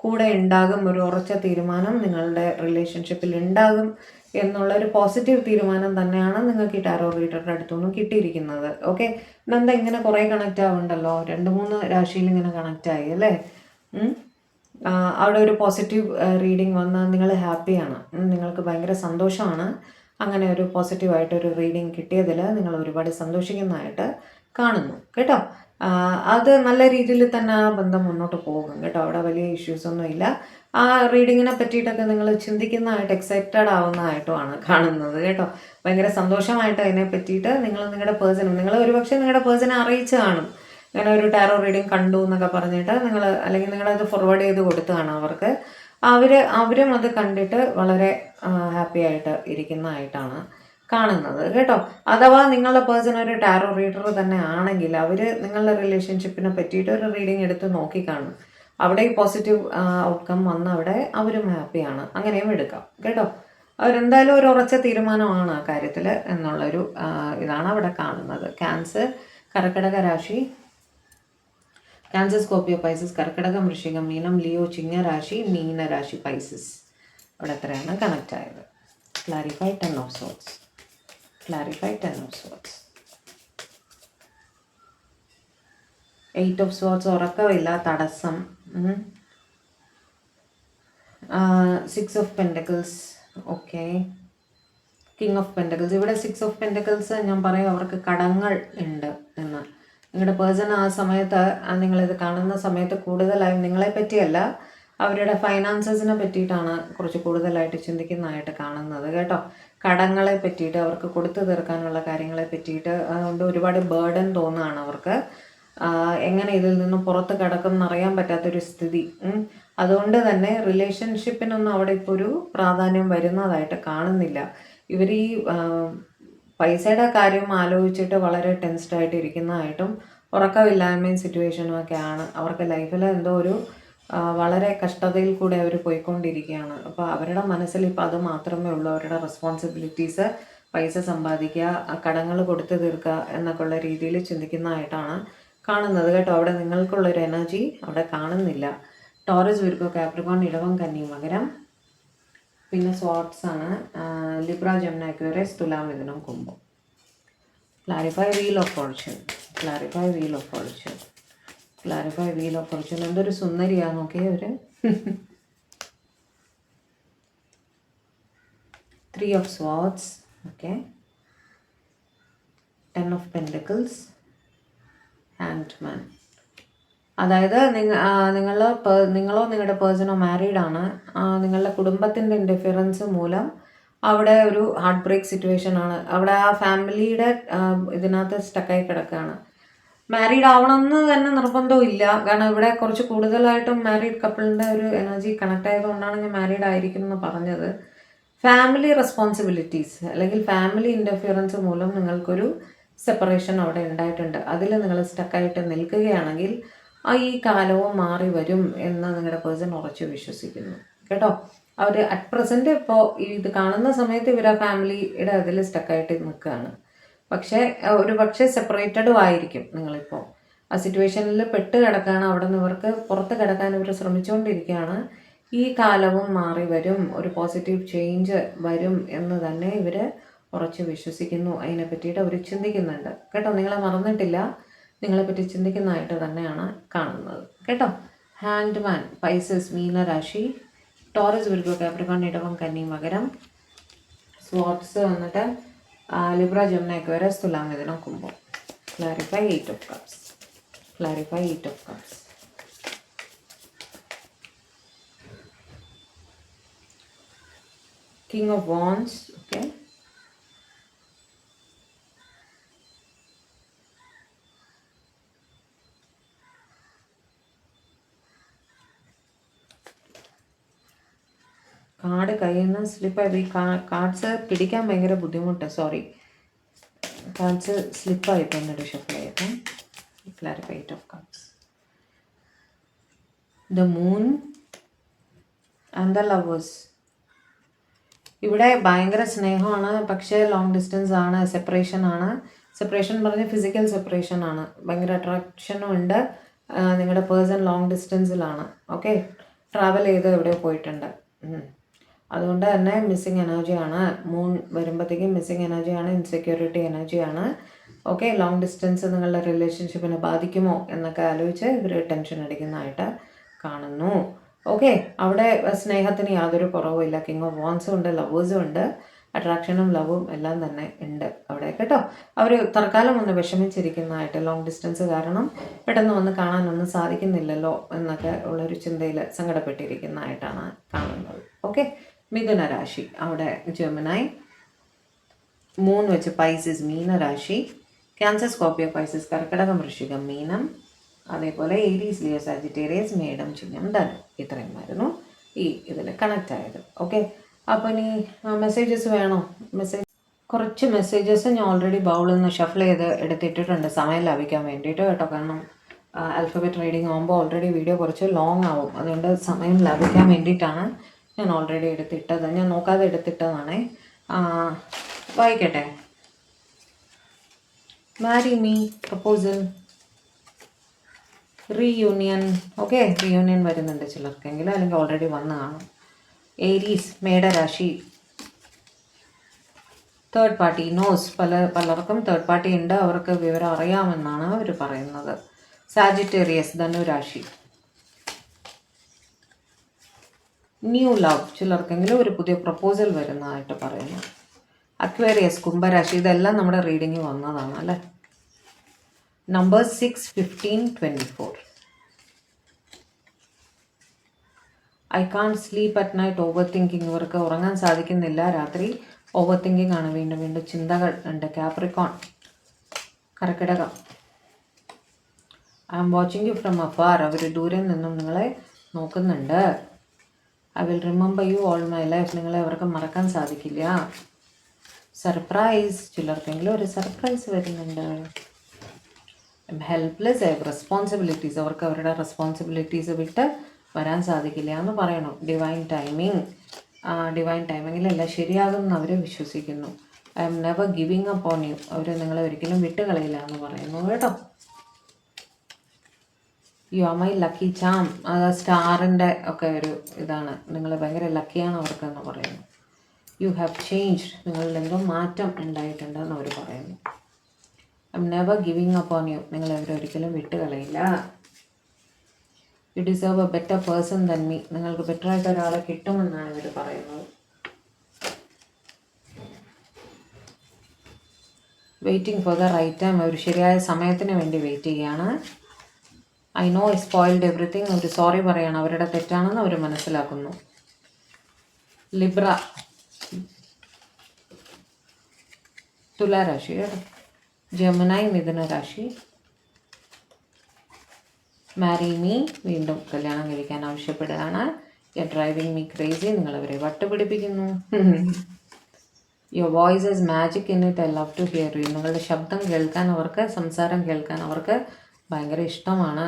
കൂടെ ഉണ്ടാകും, ഒരു ഉറച്ച തീരുമാനം നിങ്ങളുടെ റിലേഷൻഷിപ്പിൽ ഉണ്ടാകും എന്നുള്ളൊരു പോസിറ്റീവ് തീരുമാനം തന്നെയാണ് നിങ്ങൾക്ക് ഈ ടാരോ റീഡറുടെ അടുത്തുനിന്നും കിട്ടിയിരിക്കുന്നത്. ഓക്കെ, ഇന്നെന്താ ഇങ്ങനെ കുറേ കണക്റ്റ് ആവുന്നുണ്ടല്ലോ, 2-3 രാശിയിൽ ഇങ്ങനെ കണക്റ്റ് ആയി അല്ലേ. അവിടെ ഒരു പോസിറ്റീവ് റീഡിങ് വന്ന് നിങ്ങൾ ഹാപ്പിയാണ്, നിങ്ങൾക്ക് ഭയങ്കര സന്തോഷമാണ്. അങ്ങനെ ഒരു പോസിറ്റീവായിട്ടൊരു റീഡിങ് കിട്ടിയതിൽ നിങ്ങൾ ഒരുപാട് സന്തോഷിക്കുന്നതായിട്ട് കാണുന്നു കേട്ടോ. അത് നല്ല രീതിയിൽ തന്നെ ആ ബന്ധം മുന്നോട്ട് പോകും കേട്ടോ. അവിടെ വലിയ ഇഷ്യൂസൊന്നും ഇല്ല. ആ റീഡിങ്ങിനെ പറ്റിയിട്ടൊക്കെ നിങ്ങൾ ചിന്തിക്കുന്നതായിട്ട് എക്സൈറ്റഡ് ആവുന്നതായിട്ടുമാണ് കാണുന്നത് കേട്ടോ. ഭയങ്കര സന്തോഷമായിട്ട് അതിനെ പറ്റിയിട്ട് നിങ്ങളുടെ പേഴ്സണും, നിങ്ങൾ ഒരുപക്ഷെ നിങ്ങളുടെ പേഴ്സണെ അറിയിച്ച് കാണും, ഇങ്ങനെ ഒരു ടാരോ റീഡിങ് കണ്ടു എന്നൊക്കെ പറഞ്ഞിട്ട് നിങ്ങൾ, അല്ലെങ്കിൽ നിങ്ങളത് ഫോർവേഡ് ചെയ്ത് കൊടുത്തതാണ് അവർക്ക്. അവരും അത് കണ്ടിട്ട് വളരെ ഹാപ്പി ആയിട്ട് ഇരിക്കുന്നതായിട്ടാണ് കാണുന്നത് കേട്ടോ. അഥവാ നിങ്ങളുടെ പേഴ്സൺ ഒരു ടാരോ റീഡർ തന്നെ ആണെങ്കിൽ അവർ നിങ്ങളുടെ റിലേഷൻഷിപ്പിനെ പറ്റിയിട്ട് ഒരു റീഡിങ് എടുത്ത് നോക്കിക്കാണും. അവിടെ ഈ പോസിറ്റീവ് ഔട്ട്കം വന്ന് അവിടെ അവരും ഹാപ്പിയാണ്, അങ്ങനെയും എടുക്കാം കേട്ടോ. അവരെന്തായാലും ഒരു ഉറച്ച തീരുമാനമാണ് ആ കാര്യത്തിൽ എന്നുള്ളൊരു ഇതാണ് അവിടെ കാണുന്നത്. ക്യാൻസർ, കർക്കിടക രാശി, ക്യാൻസർ, സ്കോർപ്പിയോ, പൈസിസ്, കർക്കിടകം, വൃശ്ചികം, മീനം, ലിയോ, ചിങ്ങരാശി, മീനരാശി, പൈസിസ്. അവിടെ എത്രയാണ് കണക്റ്റ് ആയത്. Clarify 10 of swords, clarify 10 of swords. 8 of swords, ഉറക്കമില്ല, തടസ്സം. 6 of pentacles, okay. King of pentacles. ഇവിടെ 6 of pentacles ഞാൻ പറയും അവർക്ക് കടങ്ങൾ ഉണ്ട് എന്ന്. നിങ്ങളുടെ പേഴ്സൺ ആ സമയത്ത്, നിങ്ങളിത് കാണുന്ന സമയത്ത് കൂടുതലായും നിങ്ങളെ പറ്റിയല്ല, അവരുടെ ഫൈനാൻസസിനെ പറ്റിയിട്ടാണ് കുറച്ച് കൂടുതലായിട്ട് ചിന്തിക്കുന്നതായിട്ട് കാണുന്നത് കേട്ടോ. കടങ്ങളെ പറ്റിയിട്ട്, അവർക്ക് കൊടുത്തു തീർക്കാനുള്ള കാര്യങ്ങളെ പറ്റിയിട്ട്, അതുകൊണ്ട് ഒരുപാട് ബേർഡൻ തോന്നുകയാണ് അവർക്ക്. എങ്ങനെ ഇതിൽ നിന്നും പുറത്ത് കിടക്കും എന്നറിയാൻ പറ്റാത്തൊരു സ്ഥിതി. അതുകൊണ്ട് തന്നെ റിലേഷൻഷിപ്പിനൊന്നും അവിടെ ഇപ്പോൾ ഒരു പ്രാധാന്യം വരുന്നതായിട്ട് കാണുന്നില്ല. ഇവർ ഈ പൈസയുടെ കാര്യം ആലോചിച്ചിട്ട് വളരെ ടെൻസ്ഡ് ആയിട്ട് ഇരിക്കുന്നതായിട്ടും ഉറക്കമില്ലായ്മയും സിറ്റുവേഷനും ഒക്കെയാണ്. അവർക്ക് ലൈഫിൽ എന്തോ ഒരു വളരെ കഷ്ടതയിൽ കൂടെ അവർ പോയിക്കൊണ്ടിരിക്കുകയാണ്. അപ്പോൾ അവരുടെ മനസ്സിൽ ഇപ്പോൾ അത് മാത്രമേ ഉള്ളൂ. അവരുടെ റെസ്പോൺസിബിലിറ്റീസ്, പൈസ സമ്പാദിക്കുക, കടങ്ങൾ കൊടുത്തു തീർക്കുക എന്നൊക്കെ ഉള്ള രീതിയിൽ ചിന്തിക്കുന്നതായിട്ടാണ് കാണുന്നത് കേട്ടോ. അവിടെ നിങ്ങൾക്കുള്ളൊരു എനർജി അവിടെ കാണുന്നില്ല. ടോറസ്, വിർഗോ, കാപ്രിക്കോൺ, ഇടവം, കന്നി, മകരം. പിന്നെ സ്വാർട്സ് ആണ് ലിബ്ര, ജെമിനി, അക്വേറിയസ്, തുലാം, മിഥുനം, കുംഭം. Clarify wheel of Fortune, clarify wheel of Fortune, clarify wheel of Fortune. എന്തൊരു സുന്ദരിയാണ് നോക്കിയേ ഒരു 3 of swords, okay, 10 of pentacles, ഹാൻഡ്മാൻ. അതായത് നിങ്ങളോ നിങ്ങളുടെ പേഴ്സണോ മാരീഡ് ആണ്. നിങ്ങളുടെ കുടുംബത്തിൻ്റെ ഇൻ്റർഫിയറൻസ് മൂലം അവിടെ ഒരു ഹാർട്ട് ബ്രേക്ക് സിറ്റുവേഷൻ ആണ്. അവിടെ ആ ഫാമിലിയുടെ ഇതിനകത്ത് സ്റ്റക്കായി കിടക്കുകയാണ്. മാരീഡ് ആവണമെന്ന് തന്നെ നിർബന്ധവും ഇല്ല. കാരണം ഇവിടെ കുറച്ച് കൂടുതലായിട്ടും മാരീഡ് കപ്പിളിൻ്റെ ഒരു എനർജി കണക്ട് ആയതുകൊണ്ടാണ് ഞാൻ മാരീഡ് ആയിരിക്കും എന്ന് പറഞ്ഞത്. ഫാമിലി റെസ്പോൺസിബിലിറ്റീസ് അല്ലെങ്കിൽ ഫാമിലി ഇൻ്റർഫിയറൻസ് മൂലം നിങ്ങൾക്കൊരു സെപ്പറേഷൻ അവിടെ ഉണ്ടായിട്ടുണ്ട്. അതിൽ നിങ്ങൾ സ്റ്റക്കായിട്ട് നിൽക്കുകയാണെങ്കിൽ ഈ കാലവും മാറി വരും എന്ന് നിങ്ങളുടെ പേഴ്സൺ ഉറച്ചു വിശ്വസിക്കുന്നു കേട്ടോ. അവർ അറ്റ് പ്രസൻറ്റ് ഇപ്പോൾ ഇത് കാണുന്ന സമയത്ത് ഇവർ ആ ഫാമിലിയുടെ അതിൽ സ്റ്റക്കായിട്ട് നിൽക്കുകയാണ്. ഒരു പക്ഷേ സെപ്പറേറ്റഡും ആയിരിക്കും നിങ്ങളിപ്പോൾ. ആ സിറ്റുവേഷനിൽ പെട്ട് കിടക്കുകയാണ്. അവിടെ നിന്ന് ഇവർക്ക് പുറത്ത് കിടക്കാൻ ഇവർ ശ്രമിച്ചുകൊണ്ടിരിക്കുകയാണ്. ഈ കാലവും മാറി വരും, ഒരു പോസിറ്റീവ് ചേഞ്ച് വരും എന്ന് തന്നെ ഇവർ ഉറച്ച് വിശ്വസിക്കുന്നു. അതിനെ പറ്റിയിട്ട് അവർ ചിന്തിക്കുന്നുണ്ട് കേട്ടോ. നിങ്ങളെ മറന്നിട്ടില്ല, നിങ്ങളെപ്പറ്റി ചിന്തിക്കുന്നതായിട്ട് തന്നെയാണ് കാണുന്നത് കേട്ടോ. ഹാൻഡ്മാൻ, പൈസസ്, മീനരാശി. ടോറസ്, വിർഗോ, കാപ്രിക്കോൺ, ഇടവം, കന്നി, മകരം. സ്വാർട്സ് വന്നിട്ട് ലിബ്ര, ജെമിനി, അക്വേറിയസ്, തുലാം, മിഥുനം, കുംഭം. Clarify 8 of cups, clarify 8 of cups. King of Wands, okay. Card കയ്യിൽ നിന്ന് സ്ലിപ്പായി. കാർഡ്സ് പിടിക്കാൻ ഭയങ്കര ബുദ്ധിമുട്ട്. സോറി, കാർഡ്സ് സ്ലിപ്പായി തന്നിട്ട് ഷഫിൾ ചെയ്യട്ടെ. Clarify 8 of cups. The moon and the lovers. ഇവിടെ ഭയങ്കര സ്നേഹമാണ്, പക്ഷേ ലോങ് ഡിസ്റ്റൻസ് ആണ്, സെപ്പറേഷൻ ആണ്. സെപ്പറേഷൻ പറഞ്ഞ് ഫിസിക്കൽ സെപ്പറേഷൻ ആണ്. ഭയങ്കര അട്രാക്ഷനും ഉണ്ട്. നിങ്ങളുടെ പേഴ്സൺ ലോങ് ഡിസ്റ്റൻസിലാണ്. ഓക്കെ, ട്രാവൽ ചെയ്ത് എവിടെയോ പോയിട്ടുണ്ട്. അതുകൊണ്ട് തന്നെ മിസ്സിങ് എനർജിയാണ്. മൂൺ വരുമ്പോഴത്തേക്കും മിസ്സിങ് എനർജിയാണ്, ഇൻസെക്യൂരിറ്റി എനർജിയാണ്. ഓക്കെ, ലോങ് ഡിസ്റ്റൻസ് നിങ്ങളുടെ റിലേഷൻഷിപ്പിനെ ബാധിക്കുമോ എന്നൊക്കെ ആലോചിച്ച് ഇവർ ടെൻഷൻ അടിക്കുന്നതായിട്ട് കാണുന്നു. ഓക്കെ, അവിടെ സ്നേഹത്തിന് യാതൊരു കുറവുമില്ല. കിങ് ഓഫ് വാൻസും ഉണ്ട്, ലവേഴ്സും ഉണ്ട്. അട്രാക്ഷനും ലവും എല്ലാം തന്നെ ഉണ്ട് അവിടെ കേട്ടോ. അവർ തൽക്കാലം ഒന്ന് വിഷമിച്ചിരിക്കുന്നതായിട്ട്, ലോങ് ഡിസ്റ്റൻസ് കാരണം പെട്ടെന്ന് വന്ന് കാണാനൊന്നും സാധിക്കുന്നില്ലല്ലോ എന്നൊക്കെ ഉള്ളൊരു ചിന്തയിൽ സങ്കടപ്പെട്ടിരിക്കുന്നതായിട്ടാണ് കാണുന്നത്. ഓക്കെ, മിഥുന രാശി. അവിടെ ജെമിനി, മൂൺ വെച്ച് പൈസസ്, മീനരാശി. ക്യാൻസർ, സ്കോർപ്പിയോ, പൈസസ്, കർക്കിടകം, വൃശ്ചികം, മീനം. അതേപോലെ ഏരീസ്, ലിയോ, സാജിറ്റേറിയസ്, മേടം, ചിങ്ങം, ധനു. ഇത്രയുമായിരുന്നു ഈ ഇതിൽ കണക്റ്റ് ആയത്. ഓക്കെ, അപ്പോൾ ഇനി മെസ്സേജസ് വേണോ? കുറച്ച് മെസ്സേജസ് ഞാൻ ഓൾറെഡി ബൗളിൽ നിന്ന് ഷഫിൾ ചെയ്ത് എടുത്തിട്ടിട്ടുണ്ട്, സമയം ലാഭിക്കാൻ വേണ്ടിയിട്ട് കേട്ടോ. കാരണം ആൽഫബറ്റ് റീഡിങ് ആകുമ്പോൾ ഓൾറെഡി വീഡിയോ കുറച്ച് ലോങ് ആവും. അതുകൊണ്ട് സമയം ലാഭിക്കാൻ വേണ്ടിയിട്ടാണ് ഞാൻ ഓൾറെഡി എടുത്തിട്ടത്. ഞാൻ നോക്കാതെ എടുത്തിട്ടതാണേ. വായിക്കട്ടെ. Marry me, proposal, reunion. Okay, reunion വരുന്നുണ്ട് ചിലർക്കെങ്കിലും, അല്ലെങ്കിൽ ഓൾറെഡി വന്ന് കാണും. ഏരീസ്, മേടരാശി. Third party knows. പലർക്കും തേർഡ് പാർട്ടി ഉണ്ട്, അവർക്ക് വിവരം അറിയാമെന്നാണ് അവർ പറയുന്നത്. സാജിറ്റേറിയസ്, ധനുരാശി. ന്യൂ ലവ്, ചിലർക്കെങ്കിലും ഒരു പുതിയ പ്രപ്പോസൽ വരുന്നതായിട്ട് പറയുന്നു. അക്വേറിയസ്, കുംഭരാശി. ഇതെല്ലാം നമ്മുടെ റീഡിങ് വന്നതാണ് അല്ലേ. Number 6, 15, 24. I can't sleep at night, over thinking. ഇവർക്ക് ഉറങ്ങാൻ സാധിക്കുന്നില്ല രാത്രി, ഓവർ തിങ്കിങ് ആണ്, വീണ്ടും വീണ്ടും ചിന്തകൾ ഉണ്ട്. കാപ്രിക്കോൺ, കർക്കിടകം. I am watching you from afar. അവർ ദൂരെ നിന്നും നിങ്ങളെ നോക്കുന്നുണ്ട്. I will remember you all my life. നിങ്ങളെ അവർക്ക് മറക്കാൻ സാധിക്കില്ല. സർപ്രൈസ്, ചിലർക്കെങ്കിലും ഒരു സർപ്രൈസ് വരുന്നുണ്ട്. I am helpless, I have responsibilities. അവർക്ക് അവരുടെ റെസ്പോൺസിബിലിറ്റീസ് വിട്ട് വരാൻ സാധിക്കില്ല എന്ന് പറയണു. ഡിവൈൻ ടൈമിങ്, ഡിവൈൻ ടൈമിങ്ങിലെല്ലാം ശരിയാകുമെന്ന് അവർ വിശ്വസിക്കുന്നു. I M never giving up on you. അവർ നിങ്ങളെ ഒരിക്കലും വിട്ടുകളയില്ല എന്ന് പറയുന്നു കേട്ടോ. You are my lucky charm. അത് സ്റ്റാറിൻ്റെ ഒക്കെ ഒരു ഇതാണ്. നിങ്ങൾ ഭയങ്കര ലക്കിയാണ് അവർക്കെന്ന് പറയുന്നു. You have changed. നിങ്ങളിൽ എന്തോ മാറ്റം ഉണ്ടായിട്ടുണ്ടെന്ന് അവർ പറയുന്നു. I M never giving up on you. നിങ്ങൾ അവരൊരിക്കലും വിട്ടുകളയില്ല. You deserve a better person than me. നിങ്ങൾക്ക് ബെറ്ററായിട്ട് ഒരാളെ കിട്ടുമെന്നാണ് ഇവർ പറയുന്നത്. Waiting for the right time. അവർ ശരിയായ സമയത്തിന് വേണ്ടി വെയിറ്റ് ചെയ്യുകയാണ്. I know I spoiled everything. അവർ സോറി പറയണം, അവരുടെ തെറ്റാണെന്ന് അവർ മനസ്സിലാക്കുന്നു. ലിബ്ര, തുലാരാശി കേട്ടോ. ജമുനായി, മിഥുന രാശി. മാരി മീ, വീണ്ടും കല്യാണം കഴിക്കാൻ ആവശ്യപ്പെടുകയാണ്. You are driving me crazy. നിങ്ങളവരെ വട്ടുപിടിപ്പിക്കുന്നു. Your voice is magic in it, I love to hear you. നിങ്ങളുടെ ശബ്ദം കേൾക്കാൻ അവർക്ക്, സംസാരം കേൾക്കാൻ അവർക്ക് ഭയങ്കര ഇഷ്ടമാണ്.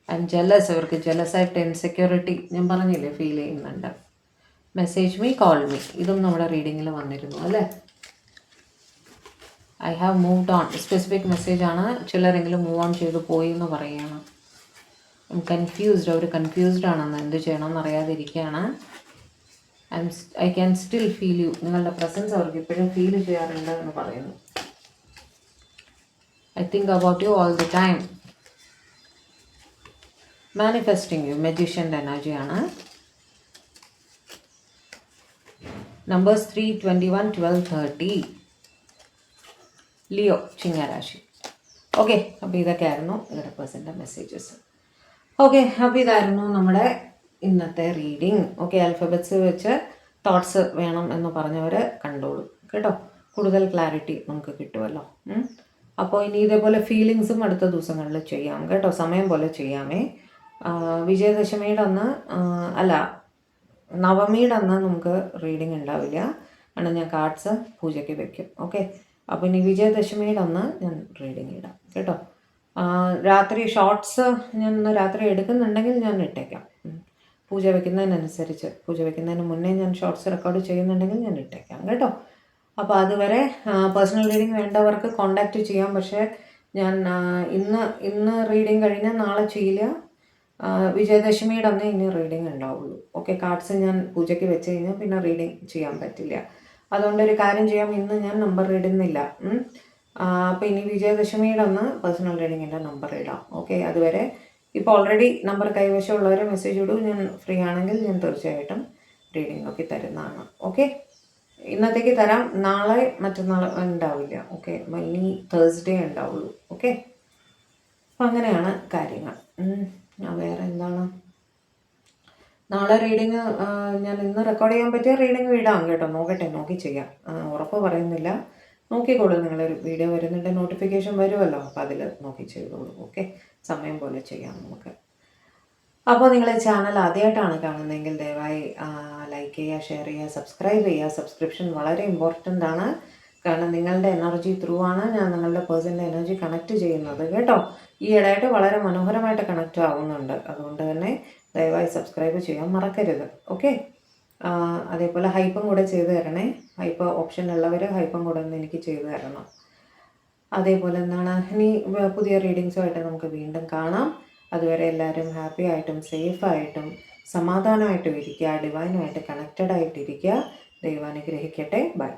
I'm jealous. അവർക്ക് ജെലസായിട്ട് ഇൻസെക്യൂരിറ്റി ഞാൻ പറഞ്ഞില്ലേ ഫീൽ ചെയ്യുന്നുണ്ട്. Message me, call me. ഇതും നമ്മുടെ റീഡിങ്ങിൽ വന്നിരുന്നു അല്ലേ. I have moved on. Specific message ആണ്. ചിലരെങ്കിലും മൂവ് ഓൺ ചെയ്ത് പോയി എന്ന് പറയുകയാണ്. I'm confused. അവർ കൺഫ്യൂസ്ഡ് ആണെന്ന്, എന്ത് ചെയ്യണമെന്ന് അറിയാതിരിക്കുകയാണ്. I can still feel you. നിങ്ങളുടെ പ്രസൻസ് അവർക്ക് ഇപ്പോഴും ഫീൽ ചെയ്യാറുണ്ട് എന്ന് പറയുന്നു. I think about you all the time. Manifesting you, മെജീഷ്യൻ്റെ എനർജിയാണ്. നമ്പേഴ്സ് 3, 21, 12, 30. ലിയോ, ചിങ്ങരാശി. ഓക്കെ, അപ്പോൾ ഇതൊക്കെ ആയിരുന്നു ഇവരുടെ പേഴ്സൻ്റെ മെസ്സേജസ്. ഓക്കെ, അപ്പോൾ ഇതായിരുന്നു നമ്മുടെ ഇന്നത്തെ റീഡിങ്. ഓക്കെ, ആൽഫബറ്റ്സ് വെച്ച് തോട്ട്സ് വേണം എന്ന് പറഞ്ഞവർ കണ്ടോളൂ കേട്ടോ. കൂടുതൽ ക്ലാരിറ്റി നമുക്ക് കിട്ടുമല്ലോ. അപ്പോൾ ഇനി ഇതേപോലെ ഫീലിങ്സും അടുത്ത ദിവസങ്ങളിൽ ചെയ്യാം കേട്ടോ. സമയം പോലെ ചെയ്യാമേ. വിജയദശമിയുടെ അന്ന് അല്ല, നവമിയുടെ അന്ന് നമുക്ക് റീഡിങ് ഉണ്ടാവില്ല. കാരണം ഞാൻ കാർഡ്സ് പൂജയ്ക്ക് വെക്കും. ഓക്കെ, അപ്പോൾ ഇനി വിജയദശമിയുടെ അന്ന് ഞാൻ റീഡിങ് ഇടാം കേട്ടോ. രാത്രി ഷോർട്സ് ഞാൻ ഇന്ന് രാത്രി എടുക്കുന്നുണ്ടെങ്കിൽ ഞാൻ ഇട്ടേക്കാം. പൂജ വയ്ക്കുന്നതിനനുസരിച്ച്, പൂജ വയ്ക്കുന്നതിന് മുന്നേ ഞാൻ ഷോർട്സ് റെക്കോർഡ് ചെയ്യുന്നുണ്ടെങ്കിൽ ഞാൻ ഇട്ടേക്കാം കേട്ടോ. അപ്പോൾ അതുവരെ പേഴ്സണൽ റീഡിങ് വേണ്ടവർക്ക് കോണ്ടാക്റ്റ് ചെയ്യാം. പക്ഷേ ഞാൻ ഇന്ന് റീഡിങ് കഴിഞ്ഞാൽ നാളെ ചെയ്യില്ല. വിജയദശമിയുടെ അന്നേ ഇനി റീഡിങ് ഉണ്ടാവുള്ളൂ. ഓക്കെ, കാർഡ്സ് ഞാൻ പൂജയ്ക്ക് വെച്ച് കഴിഞ്ഞാൽ പിന്നെ റീഡിങ് ചെയ്യാൻ പറ്റില്ല. അതുകൊണ്ടൊരു കാര്യം ചെയ്യാം, ഇന്ന് ഞാൻ നമ്പർ ഇടുന്നില്ല. അപ്പോൾ ഇനി വിജയദശമിയുടെ അന്ന് പേഴ്സണൽ റീഡിങ്ങിൻ്റെ നമ്പർ ഇടാം. ഓക്കെ, അതുവരെ ഇപ്പോൾ ഓൾറെഡി നമ്പർ കൈവശമുള്ളവർ മെസ്സേജ് ഇടൂ. ഞാൻ ഫ്രീ ആണെങ്കിൽ ഞാൻ തീർച്ചയായിട്ടും റീഡിംഗ് നോക്കി തരുന്നതാണ്. ഓക്കെ, ഇന്നത്തേക്ക് തരാം. നാളെ മറ്റന്നാൾ ഉണ്ടാവില്ല. ഓക്കെ, ഇനി തേഴ്സ്ഡേ ഉണ്ടാവുള്ളൂ. ഓക്കെ, അപ്പം അങ്ങനെയാണ് കാര്യങ്ങൾ. വേറെ എന്താണ്, നാളെ റീഡിങ് ഞാൻ ഇന്ന് റെക്കോർഡ് ചെയ്യാൻ പറ്റിയ റീഡിങ് ഇടാം കേട്ടോ. നോക്കി ചെയ്യാം. ഉറപ്പ് പറയുന്നില്ല. നോക്കിക്കോളൂ. നിങ്ങളൊരു വീഡിയോ വരുന്നുണ്ട്, നോട്ടിഫിക്കേഷൻ വരുമല്ലോ, അപ്പോൾ അതിൽ നോക്കി ചെയ്തോളൂ. ഓക്കെ, സമയം പോലെ ചെയ്യാം നമുക്ക്. അപ്പോൾ നിങ്ങൾ ചാനൽ ആദ്യമായിട്ടാണ് കാണുന്നതെങ്കിൽ ദയവായി ലൈക്ക് ചെയ്യുക, ഷെയർ ചെയ്യുക, സബ്സ്ക്രൈബ് ചെയ്യുക. സബ്സ്ക്രിപ്ഷൻ വളരെ ഇമ്പോർട്ടൻ്റ് ആണ്. കാരണം നിങ്ങളുടെ എനർജി ത്രൂ ആണ് ഞാൻ നിങ്ങളുടെ പേഴ്സൻ്റെ എനർജി കണക്ട് ചെയ്യുന്നത് കേട്ടോ. ഈ ഇടയായിട്ട് വളരെ മനോഹരമായിട്ട് കണക്റ്റ് ആവുന്നുണ്ട്. അതുകൊണ്ട് തന്നെ ദയവായി സബ്സ്ക്രൈബ് ചെയ്യാൻ മറക്കരുത്. ഓക്കെ, അതേപോലെ ഹൈപ്പും കൂടെ ചെയ്തു തരണേ. ഹൈപ്പ് ഓപ്ഷൻ ഉള്ളവർ ഹൈപ്പും കൂടെ ഒന്ന് എനിക്ക് ചെയ്തു തരണം. അതേപോലെ എന്താണ്, ഇനി പുതിയ റീഡിങ്സുമായിട്ട് നമുക്ക് വീണ്ടും കാണാം. അതുവരെ എല്ലാവരും ഹാപ്പി ആയിട്ടും സേഫായിട്ടും സമാധാനമായിട്ടും ഇരിക്കുക. ഡിവൈനുമായിട്ട് കണക്റ്റഡ് ആയിട്ടിരിക്കുക. ദൈവം അനുഗ്രഹിക്കട്ടെ. ബൈ.